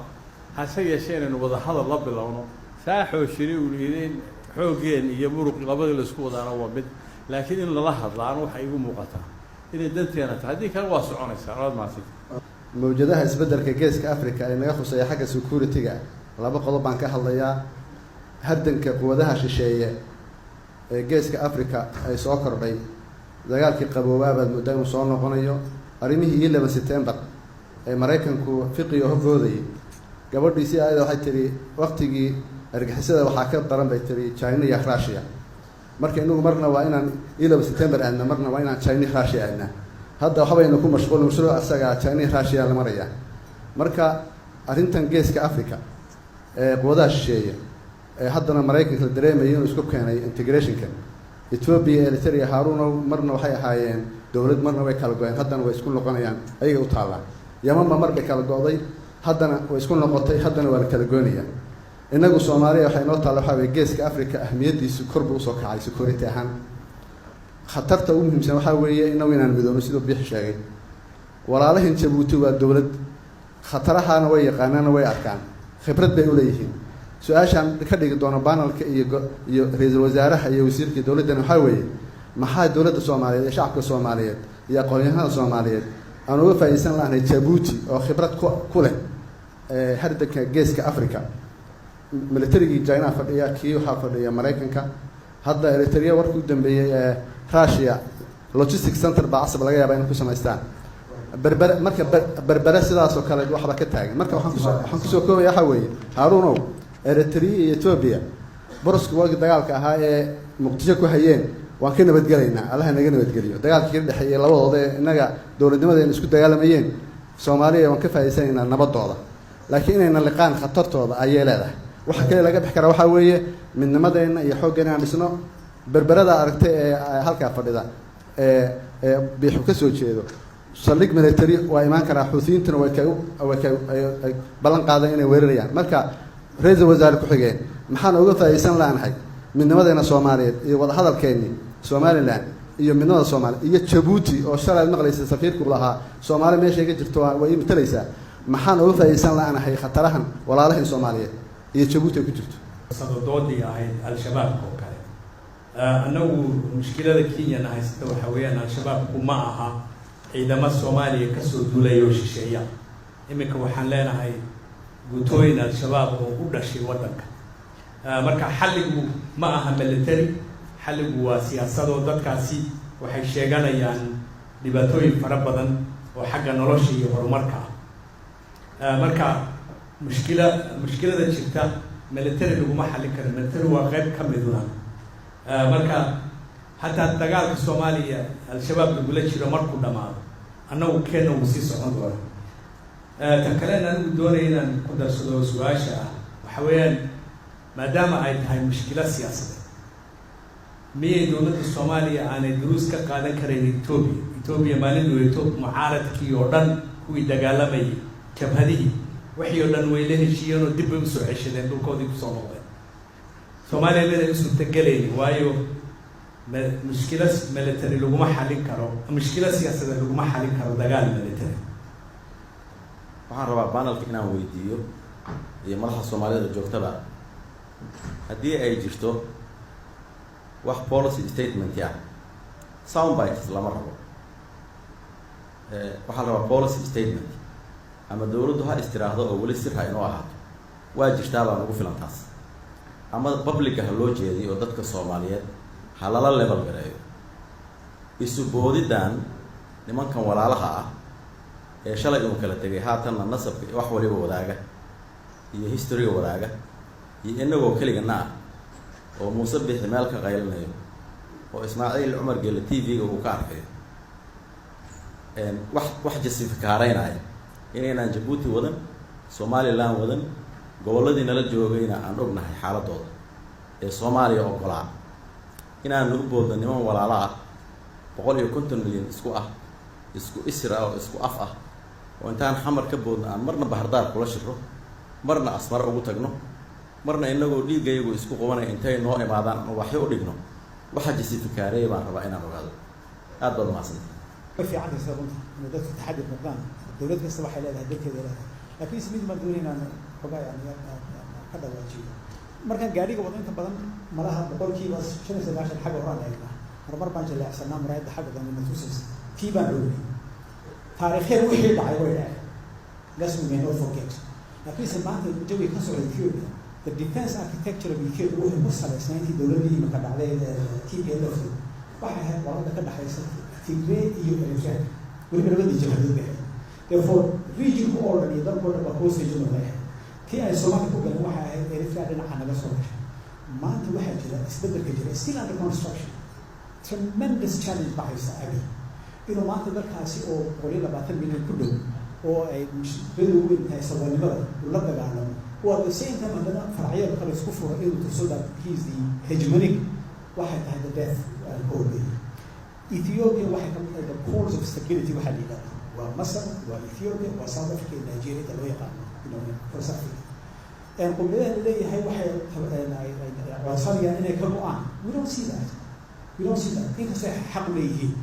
hase yeeshee inaynu wada hadal la bilowno saa xooshiri uu leeyahay xoogeen iyo muruq labada la isku wadaana waa mid laakiin in lala hadlaan waxa igu muuqataa inay danteena tahay haddii kale waa soconaysaa waad maasig mawjadaha isbeddelka geeska Afrika ee naga khusaya xagga security-ga laba qodob baan ka hadlayaa hardanka quwadaha shisheeye ee geeska Afrika ay soo kordhay dagaalkii qaboobaabad muddo uu soo noqonayo arrimihii 11 September ee Mareykanku fiqiyo hogooday gabadhiisii ayada waxay tiri waqtigii argixisada waxaa ka daran bay tiri China iyo Russia marka inagu marna waa inaan 11 September aadna marna waa inaan China iyo Russia aadna hadda waxa baynu ku mashquulin mashruuc asaga China iyo Russia la maraya marka arrintan geeska Afrika ee quwadaha shisheeye ee haddana Mareykanka la dareemayo inuu isku keenay integration-ka Ethiopia Eritrea Haruno marna waxay ahaayeen dawlad marna way kala go'een haddana way isku noqonayaan ayaga u taala Yemen ma mar bay kala go'day haddana way isku noqotay haddana waa kala go'nayaan inagu Soomaaliya waxay noo taala waxa way geeska Afrika ahmiyadiisu kor buu soo kacay security ahaan khatarta ugu muhiimsan waxa weeye inagu inaan midoono sidoo bixi sheegay walaalahin Djibouti waa dawlad khatarahaana way yaqaanaan way arkaan khibrad bay u leeyihiin su-aashaan ka dhigi doono panelka iyo ra'iisul wasaaraha iyo wasiirka dawladda waxa weeye maxaa dawladda Soomaaliyeed ee shacabka Soomaaliyeed iyo aqoonyahanada Soomaaliyeed aan uga faa'iideysan lahayn Djibouti oo khibrad ku leh hardanka geeska Afrika military China fadhiya kii waxa fadhiya Mareykanka hadda Eritrea warkuu dambeeyay Russia logistics center baa asab laga yaabaa in ku samaystaan berbera sidaas oo kale waxba ka taagan marka waxaan ku soo koobaya waxa weeye Haruno Eritrea iyo Ethiopia borosku waqti dagaalka ahaa ee Muqdisho ku hayeen waan ka nabadgelaynaa Allah naga nabadgeliyo dagaalkii ka dhaxeeyay labadooda inaga dawladnimadeena isku dagaalamayeen Soomaaliya waan ka faa'iideysanaynaa nabadooda laakiin inayna liqaan khatartooda ayay leedahay waxa kale laga bixi kara waxa weeye midnimadeena iyo xooggeena aan dhisno berberada aragtay ee halka fadhida biixu ka soo jeedo saldhig military waa imaan karaa xuutiyiintuna way ballan qaadeen inay weerarayaan marka ra'iisul wasaare ku xigeen maxaan uga faa'iideysan laanahay midnimadeena Soomaaliyeed iyo wada hadalkeeni Somaliland iyo midnimada Soomaaliya iyo Djibouti oo shalay maqlaysa safiirku lahaa Soomaaliya meesha ka jirto way imtalaysaa maxaan uga faa'iideysan laanahay khatarahan walaalaha Soomaaliyeed iyo Djibouti ku jirto sadoodii ahayd al-shabaab oo kale anagu mushkilada Kenya haysta waxa weeyaan al-shabaab kuma aha ciidamada Soomaaliya ka soo duulayo shisheeya imika waxaan leenahay gutooyin al-shabaab oo u dhashay wadanka marka xalligu ma aha military xalligu waa siyaasado dadkaasi waxay sheeganayaan dhibaatooyin fara badan oo xagga nolosha iyo horumarka marka mushkilada jirta military laguma xallin karo military waa qayb ka mid ah marka hatta dagaalka Soomaaliya al-shabaab lagula jiro markuu dhamaado annagu keena uu sii socon doono tan kale anigu doonayay inaan ku darsado su'aasha waxa weeyaan maadaama ay tahay mushkilad siyaasadeed miyay dowladda Soomaaliya aanay duruus ka qaadan karin Ethiopia maalin weeyto mucaaradkii oo dhan kuwii dagaalamay jabhadihii wixii oo dhan way la heshiiyeen oo dib u soo ceshadeen dhulkoodii ku soo noqdeen Soomaaliya meel ay isku tagaleen waayo mushkilad military laguma xallin karo mushkilad siyaasadeed laguma xallin karo dagaal military waxaan rabaa panelka inaan weydiiyo iyo madaxda Soomaalida joogtada haddii ay jirto wax policy statement sound bites lama rabo waxaa la rabaa policy statement ama dawladdu ha istiraahdo oo weli sir ha inoo ahaato waa jirtaa baan ugu filan taas ama publica ha loo jeediyo oo dadka Soomaaliyeed ha lala level gareeyo isu boodidan nimankan walaalaha ah ee shalay uu kala tagay haatanna nasabka wax waliba wadaaga iyo history-ga wadaaga iyo inagoo keligana ah oo Muuse Bixi meel ka qaylinayo oo Ismaaciil Umar Geele TV-ga uu ka arkayo wax justifikaaraynaya inaynan Djibouti wadan Somaliland wadan goboladii nala joogayna aan ognahay xaaladooda ee Soomaaliya ogolaa inaan lagu boodno niman walaala ah 150 milyan isku ah isku isra oo isku af ah oo intaan xamar ka boodno aan marna Bahardar kula shiro marna Asmar ugu tagno marna inagoo dhiigayagu isku qabanay intay noo imaadaan oo wax u dhigno waxa justifikaarey baan rabaa inaan ogaado aad baad maasan في عندي سبب إن ده تحدي مقدام dowlad kasta waxay leedahay dadkeeda leedahay laakiin mid ma doonay inaan xogaa yani ka dhawaajiyo markaan gaadhiga wado inta badan malaha boqolkiiba 95 xagga horaan eegnaa marmar baan jaleecsanaa muraayadda xagga dambe na tusaysa tii baan ognay taariikheen wixii dhacay way dhacay that's we may not forget laakiin se maanta jawi ka socda Ethiopia the defense architecture of Ethiopia wuxuu ku salaysnaa intii dowladii imika dhacday TPLF waxay ahayd warada ka dhaxaysa Tigray iyo Eritrea weliba labadii jabhadood bay therefore region oo dhan iyo dalka oo dhan baa hostage u noqday kii ay Soomaaliya ku galeen waxay ahayd Eritrea dhinaca naga soo gashay maanta waxaa jira isbeddelka jira still under construction tremendous challenge baa haysta abi inuu maanta dalkaasi oo 20 milyan ku dhow oo ay mushkiladu weyn tahay saboolnimada la dagaalamo waa the same time haddana faracyo kale isku furo inuu tuso that he is the hegemonic waxay tahay the death goal Ethiopia waxay ka mid tahay the cause of stability waxaa la yidhahdaa waa Masar waa Ethiopia waa South Africa iyo Nigeria loo yaqaano West Africa qowmiyadaha leeyahay waxay codsanayaan inay ka go-aan we don't see that inkastoo xaq leeyihiin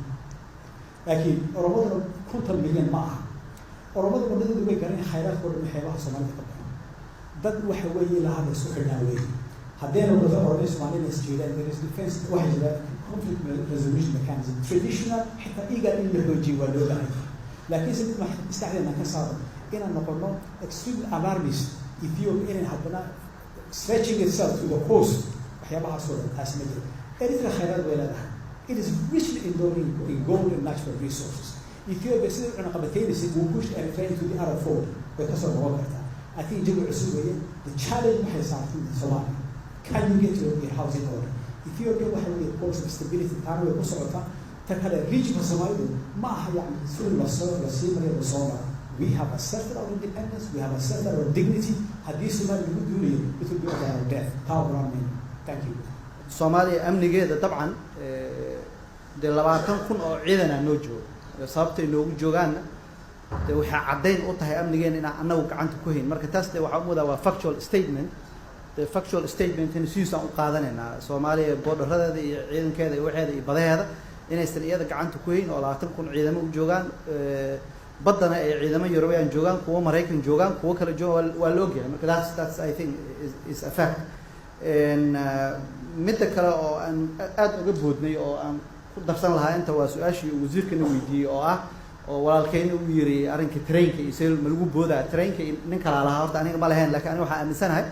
laakiin oromaduna 50 milyan ma aha oromadu wadadoodu way garanayaan khayraadkoo dhan xeebaha Soomaalida ka baxo dad waxa weeye la hadla isku xidhnaa weeye haddayna wadada oromada Soomaalida is jeedaan there is defense waxay jiraan conflict resolution mechanism traditional xitaa iga in la xoojiyo waa loo baahan laakiin si mid maskaxdeena ka saaro inaan noqono extreme alarmist Ethiopia inay haddana stretching itself to the coast waxyaabahaas oo dhan taasi ma jiro Eritrea khayraad way leedahay it is richly endowed in gold and natural resources Ethiopia sida una qabateynaysa uu push Eritrea into the Arab Fold way ka soo noqon kartaa I think jawi cusub weeye the challenge waxay saartay Soomaaliya can you get your housing order Ethiopia waxay weeye cause of stability taana way ku socotaa ta kale regionka Soomaalidu ma aha yani sida la sii mariyo Soomaaliya we have asserted our independence we have asserted our dignity haddii Soomaaliya lagu duulayo it will be our death power around thank you Soomaaliya amnigeeda dabcan de 20,000 oo ciidan ah noo joogo sababta inoogu joogaanna de waxay caddayn u tahay amnigeena inaan annagu gacanta ku hayn marka taas de waxaa moodaa waa factual statement the factual statement in siisaan u qaadanaynaa Soomaaliya boodharadeeda iyo ciidankeeda iyo waxeeda iyo badaheeda inaysan iyada gacanta ku hayn oo 20,000 ciidamo u joogaan badana ay ciidamo European joogaan kuwa Mareykan joogaan kuwa kale joogaan waa la ogyahay marka that's I think is a fact midda kale oo aan aad uga boodnay oo aan ku darsan lahaa inta waa su'aashii wasiirkana weydiiyey oo ah oo walaalkeen uu yiri arrinka trainka iyo seel ma lagu boodaa trainka nin kala lahaa horta aniga ma lahayn laakiin aniga waxaan aaminsanahay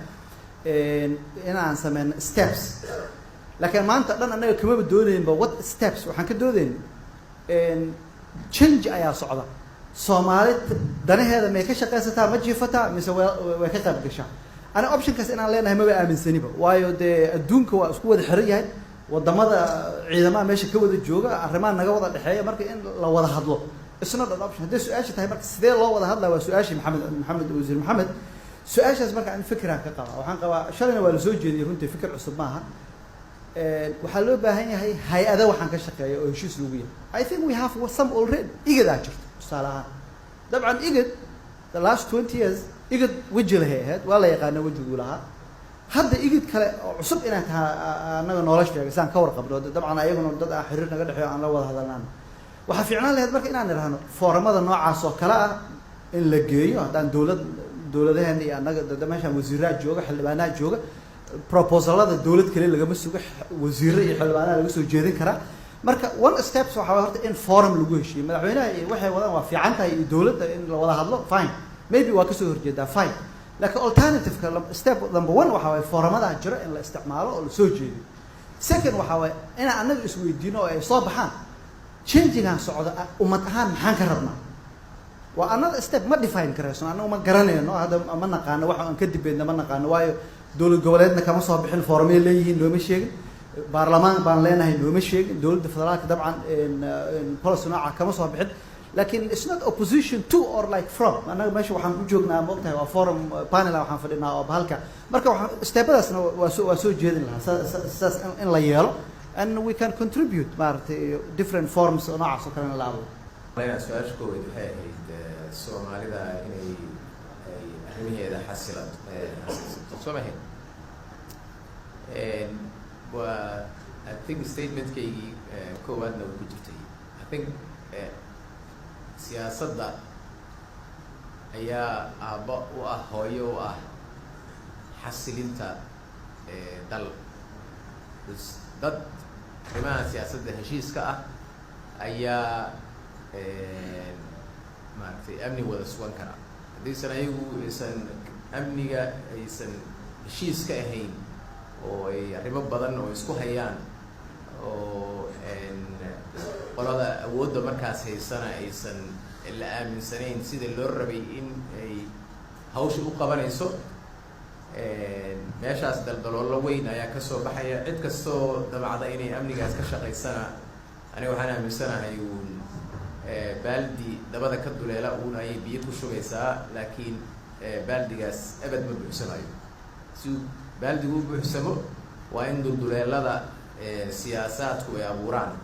in aan sameyn steps laakiin maanta dhan anaga kama doonayinba what steps waxaan ka doodayn change ayaa socda Soomaalida danaheeda may ka shaqeysataa ma jiifataa mise way ka qayb gashaa ana optionkaas inaan leenahay ma aaminsaniba waayo de adduunka waa isku wada xiran yahay wadamada ciidamada meesha ka wada jooga arrimaha naga wada dhaxeeya marka in la wada hadlo isna dad option hadii su'aasha tahay marka sidee loo wada hadlaa waa su'aashi maxamed wasiir maxamed su'aashaas marka aan fikiraan ka qaba waxaan qabaa shalayna waa la soo jeediyay runtii fikir cusub maaha waxaa loo baahan yahay hay'ado waxaan ka shaqeeyo oo heshiis lagu yahay I think we have some already igad jirto salaha dabcan igad the last 20 years igad wajil hay'ad waa la yaqaan wajigu laha hadda igid kale oo cusub inay tahay anaga nolosha sheegaysaan ka warqabno dabcan ayaguna dad ah xiriir naga dhaxeeyo aan la wada hadalnaan waxa fiicnaan lahayd marka inaan niraahno foorumada noocaas oo kala ah in la geeyo hadaan dawladahan iyo anaga meeshan wasiirada jooga xildhibaanada jooga proposalada dawlad kale laga masuugo wasiirada iyo xildhibaanada laga soo jeedin kara marka one steps waxa horta in forum lagu heshiiyo madaxweynaha waxay wadaan waa fiican tahay dawladda in la wada hadlo fine maybe waa ka soo horjeedaa fine laakiin alternative step number 1 waxa way forumada jira in la isticmaalo oo la soo jeediyo second waxa way in anaga isweydiino oo ay soo baxaan changing-aan socda ummad ahaan maxaan ka rabnaa waa another step ma define karayso anagu ma garanayno hadda ma naqaano waxa aan ka dibeedna ma naqaano waayo dawlad goboleedna kama soo bixin foorumay leeyihiin looma sheegin baarlamaan baan leenahay looma sheegin dawladda federaalka dabcan policy nooca kama soo bixin laakiin it's not opposition to or like from anaga meesha waxaan ku joognaa ma ogtahay waa forum panel waxaan fadhinaa oo halka marka waxaan stepadaasna waa soo jeedin lahaa saas in la yeelo and we can contribute maartay different forms oo noocaas oo kale la aabo ayaan su'aasha koowaad waxay ahayd Soomaalida inay arrimaheeda xasilato Soomaaliya waa I think statement-kaygii koowaadna uu ku jirtay I think siyaasadda ayaa aabba u ah hooyo u ah xasilinta dal. dad arrimaha siyaasadda heshiiska ah ayaa maaragtay amni wada sugan karaa. haddaysan ayagu aysan amniga aysan heshiis ka ahayn oo ay arrimo badan oo isku hayaan oo qolada awoodda markaas haysana aysan la aaminsanayn sida loo rabay in ay hawsha u qabanayso, meeshaas daldaloolo weyn ayaa kasoo baxaya. cid kastoo dabacda inay amnigaas ka shaqaysana aniga waxaan aaminsanahay uun baaldi dabada ka duleela uun ayay biyo ku shugaysaa, laakiin baaldigaas abad ma buuxsamayo. si baaldigu u buuxsamo waa in dulduleelada siyaasaadku ay abuuraan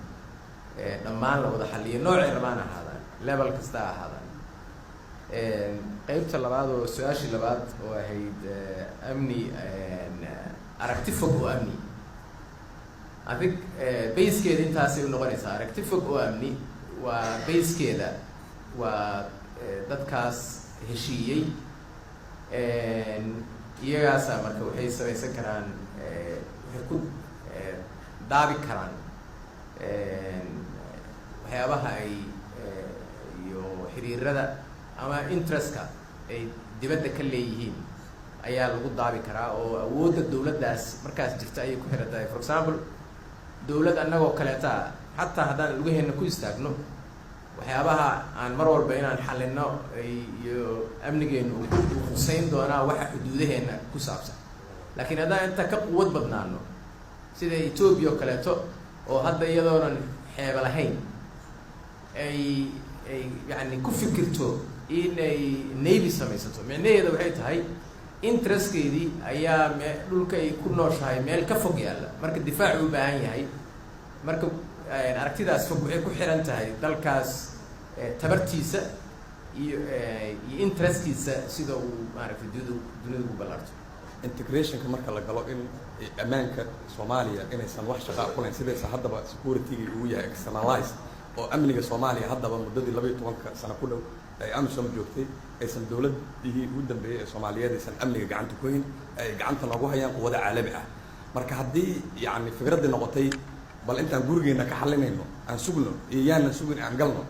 dhammaan la wada xaliyo, noocay rabaan ahaadaan, level kasta ahaadaan. qeybta labaad oo su-aashii labaad oo ahayd amni, aragti fog oo amni, I think basekeeda intaasay unoqonaysaa. aragti fog oo amni waa basekeeda waa dadkaas heshiiyey, iyagaasa marka waxay samaysan karaan, waxay ku daabi karaan waxyaabaha ay iyo xiriirada ama interestka ay dibadda ka leeyihiin ayaa lagu daabi karaa, oo awoodda dawladdaas markaas jirta ayay ku xiran tahay. For example, dawlad annagoo kaleeta xataa haddaan lugaheena ku istaagno, waxyaabaha aan mar walba inaan xalino iyo amnigeenu uu huseyn doonaa waxa xuduudaheena ku saabsan. laakiin haddaan inta ka quwad badnaano sida Ethiopia oo kaleeto, oo hadda iyadoonan xeeba lahayn ay yani ku fikirto inay navy samaysato, micnaheeda waxay tahay interestkeedii ayaa dhulka ay ku nooshahay meel ka fog yaalla, marka difaac u baahan yahay. marka aragtidaas fog waxay ku xiran tahay dalkaas tabartiisa iyo interestkiisa sida uu maaragtay dunidu ku ballarto. integrationka marka la galo in ammaanka Soomaaliya inaysan wax shaqo ku lahayn sidaysa haddaba security-ga uu yahay externalized, oo amniga Soomaaliya haddaba muddadii 12 sano ku dhow ay AMISOM joogtay aysan dawladihii ugu dambeeyay ee Soomaaliyeed aysan amniga gacanta ku hayn, ay gacanta loogu hayaan quwada caalami ah. marka haddii yani fikradii noqotay bal intaan gurigeena ka xalinayno aan sugno iyo yaanan sugin aan galno,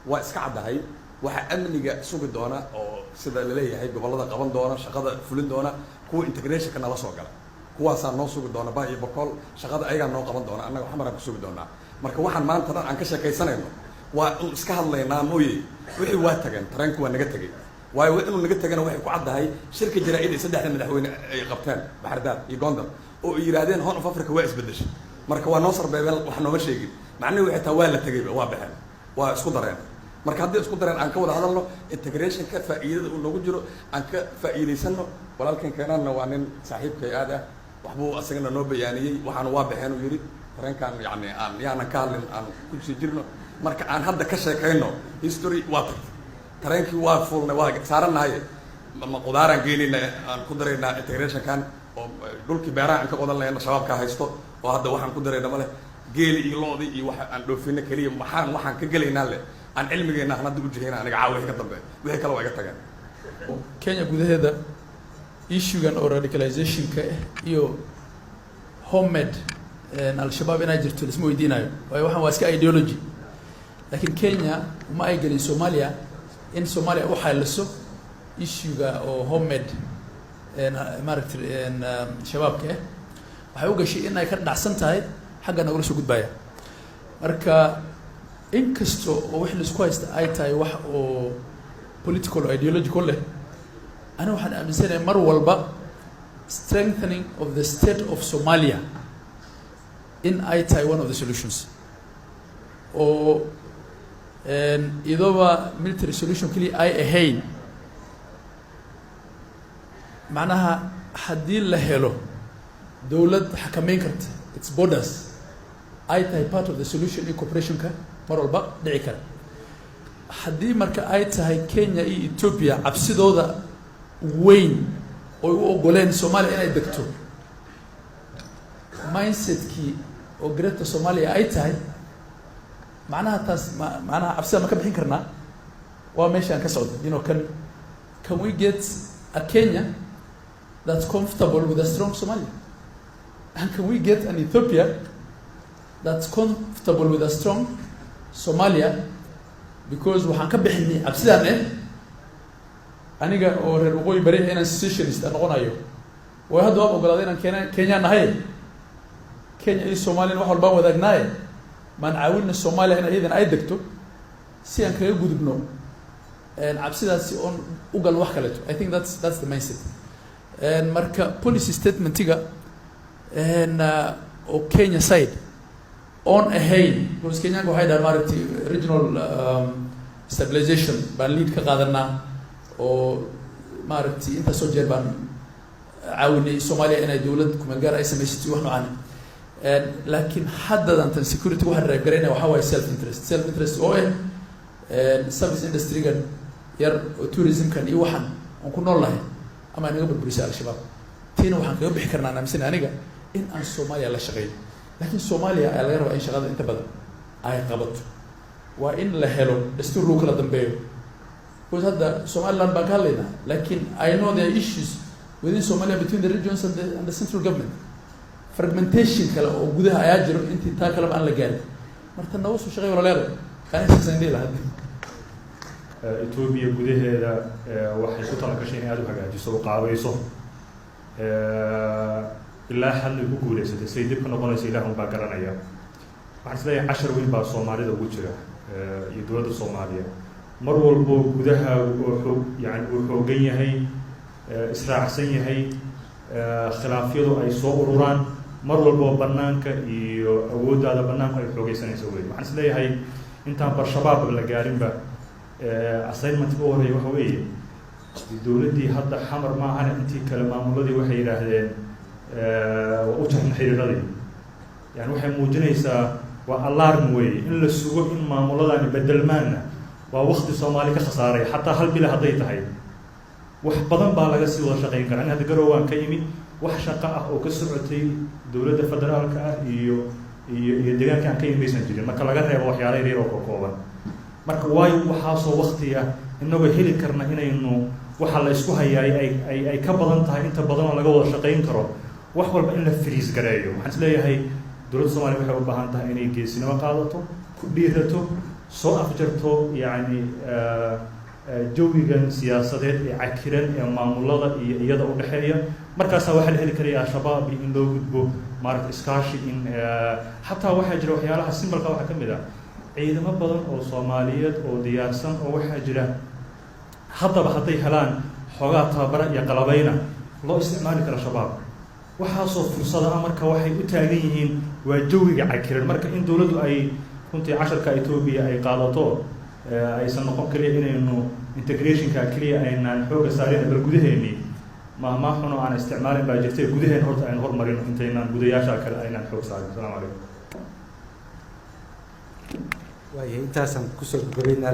waa iska caddahay waxa amniga sugi doona oo sida la leeyahay gobollada qaban doona, shaqada fulin doona, kuwa integrationka nala soo gala, kuwaasaa noo sugi doona baa iyo boqol shaqada ayagaa noo qaban doona, annaga xamaraan ku sugi doonaa. marka waxaan maanta dhan aan ka sheekaysanayno waa in iska hadlaynaa mooye wixii waa tageen, tareenku waa naga tegey. waayo inuu naga tegana waxay ku caddahay shirka jaraa'id ay 3 madaxweyne ay qabteen, Baxardaar iyo Gondar, oo ay yiraahdeen Horn of Africa waa isbedeshay. marka waa noo sarbeebeen, wax nooma sheegin, macnaheedu waxay tahay waa la tegayba, waa baxeen, waa isku dareen. marka haddii isku dareen aan ka wada hadalno integrationka faa'iidada uu noogu jiro aan ka faa'iidaysano. walaalkan keenana waa nin saaxiibkay aad ah, waxbuu asagana noo bayaaniyey, waxaana waa baxeen uu yidhi tareenkan yani aan yaanan ka hadlin aan ku sii jirno. marka aan hadda ka sheekayno history waa tagtay, tareenkii waa fuulnay, waa saaranahay, ma qudaaraan geynayna aan ku daraynaa integrationkan, oo dhulkii beeraha aan ka qodan lahayna shabaabka haysto, oo hadda waxaan ku darayna male geeli iyo loodii iyo waxa aan dhoofino keliya waxaan ka gelaynaa le aan cilmigeena aan hadda u jihayna aniga caawi ka dambe wixii kale waa iga tageen. Kenya gudaheeda issue-gan oo radicalization-ka iyo homemade al-shabaab inay jirto isma weydiinayo, waayo waxaan waa iska ideology. laakiin Kenya uma ay gelin Soomaaliya in Soomaaliya u xaliso issue-ga oo homemade maaragtay shabaabka waxay u gashay in ay ka dhacsan tahay xagga nagula soo gudbaya. marka inkastoo oo wax la isku haysta ay tahay wax oo political or ideological leh, aniga waxaan aaminsanahay mar walba strengthening of the state of Somalia in ay tahay one of the solutions. oo iyadoba military solution keliya ay ahayn, macnaha haddii la helo dawlad xakameyn karta its borders ay tahay part of the solution in cooperationka mar walba dhici kara. haddii marka ay tahay Kenya iyo Ethiopia cabsidooda weyn oo u ogoleen Soomaaliya inay degto, mindsetkii oo Greater Somalia ay tahay, macnaha taas macnaha cabsida ma ka bixin karnaa, waa meeshaan ka socda kan can we get a Kenya that's comfortable with a strong Somalia? And can we get an Ethiopia that's comfortable with a strong Somalia? Because waxaan ka bixinay cabsidaan aniga oo reer waqooyi bari inaan secessionist noqonayo way hadda waa ogolaadeen inaan Kenya nahay Kenya iyo Soomaaliya wax walba wadaagnaay maan caawinna Soomaaliya in aydan ay degto si aan kaga gudubno cabsidaasi on ugal wax kale I think that's the mindset marka policy statementiga oo Kenya side on ahayn because Kenya waxay dhaar maaragtay regional stabilization baan lead ka qaadanaa oo maaragtay inta soo jeer baan caawinay Soomaaliya inay dawlad ku magaar ay sameysatay wax noocan laakiin hadda tan security waxa reeb gareynaa waxa way self interest oo service industry gan yar tourism kan iyo waxan aan ku nool lahay ama anaga burburisa al-shabaab tiin waxaan kaga bixi karnaa naamsan aniga in aan Soomaaliya la shaqeeyo laakiin Soomaaliya ay laga rabaa in shaqada inta badan ay qabato waa in la helo dastuur loo kala dambeeyo because hadda Somaliland baan ka hadlaynaa laakiin I know there are issues within Somalia between the regions and the central government fragmentation kale oo gudaha ayaa jiro intii taa kale aan la gaarin marka noo soo shaqeeyo wala leeyahay kana sidaan leeyahay Ethiopia gudaheeda waxay ku tala gashay in aad u hagaajiso oo qaabayso ilaa xal lagu guuleysatay say dib ka noqonaysa ilaahu baa garanaya waxaan isleeyahay 10 weyn baa Soomaalida ugu jira iyo dowladda Soomaaliya mar walbo gudaha uu xoogan yahay israacsan yahay khilaafyadu ay soo ururaan mar walbo banaanka iyo awoodda banaanka ay xoogaysanayso weey waxaan isleeyahay intaan barshabaab la gaarinba assignment oo horeeyay waxa weeye dowladdii hadda xamar ma ahan intii kala maamuladii waxay yiraahdeen u taxan xiriiradii yani waxay muujinaysaa waa alarm weey in la sugo in maamuladani bedelmaana waa waqti Soomaali ka khasaaray hatta hal bil haday tahay wax badan baa laga sii wada shaqeyn karaa hadda garowaan ka yimid wax shaqo ah oo ka socotay dowladda federaalka ah iyo deegaanka aan ka yimaysan jirin marka laga reebo waxyaalo yar oo kooban marka way waxa soo waqti ah inagoo heli karna inaynu waxa la isku hayay ay ka badan tahay inta badan oo laga wada shaqeyn karo wax walba in la freeze gareeyo waxaan isleeyahay dowladda Soomaaliya waxay u baahan tahay inay geesinimo qaadato ku dhiirato soo afjarto yani jawigan siyaasadeed ee cakiran ee maamulada iyo iyada u dhaxeeya markaas waxa la heli karayaa shabaab in loo gudbo maarag iskaashi in hatta waxa jira waxyaalaha simbalka waxa kamid ah ciidamo badan oo Soomaaliyeed oo diyaarsan oo waxa jira haddaba haday helaan xogaa tababara iyo qalabayna loo isticmaali karo shabaab waxa soo fursada marka waxay u taagan yihiin waa jawiga cakiran marka in dawladdu ay runtii 10ka Ethiopia ay qaadato aysan noqon kaliya inaynu integrationka kaliya aynaan xooga saareen bal gudaheennii ma xuno aan isticmaalin baa jirtay gudaheen horta aan hormarino intaynaan gudayaasha kale aynaan xoog saarin assalaamu calaykum waayahay intaasan kusoo gabagabeynaa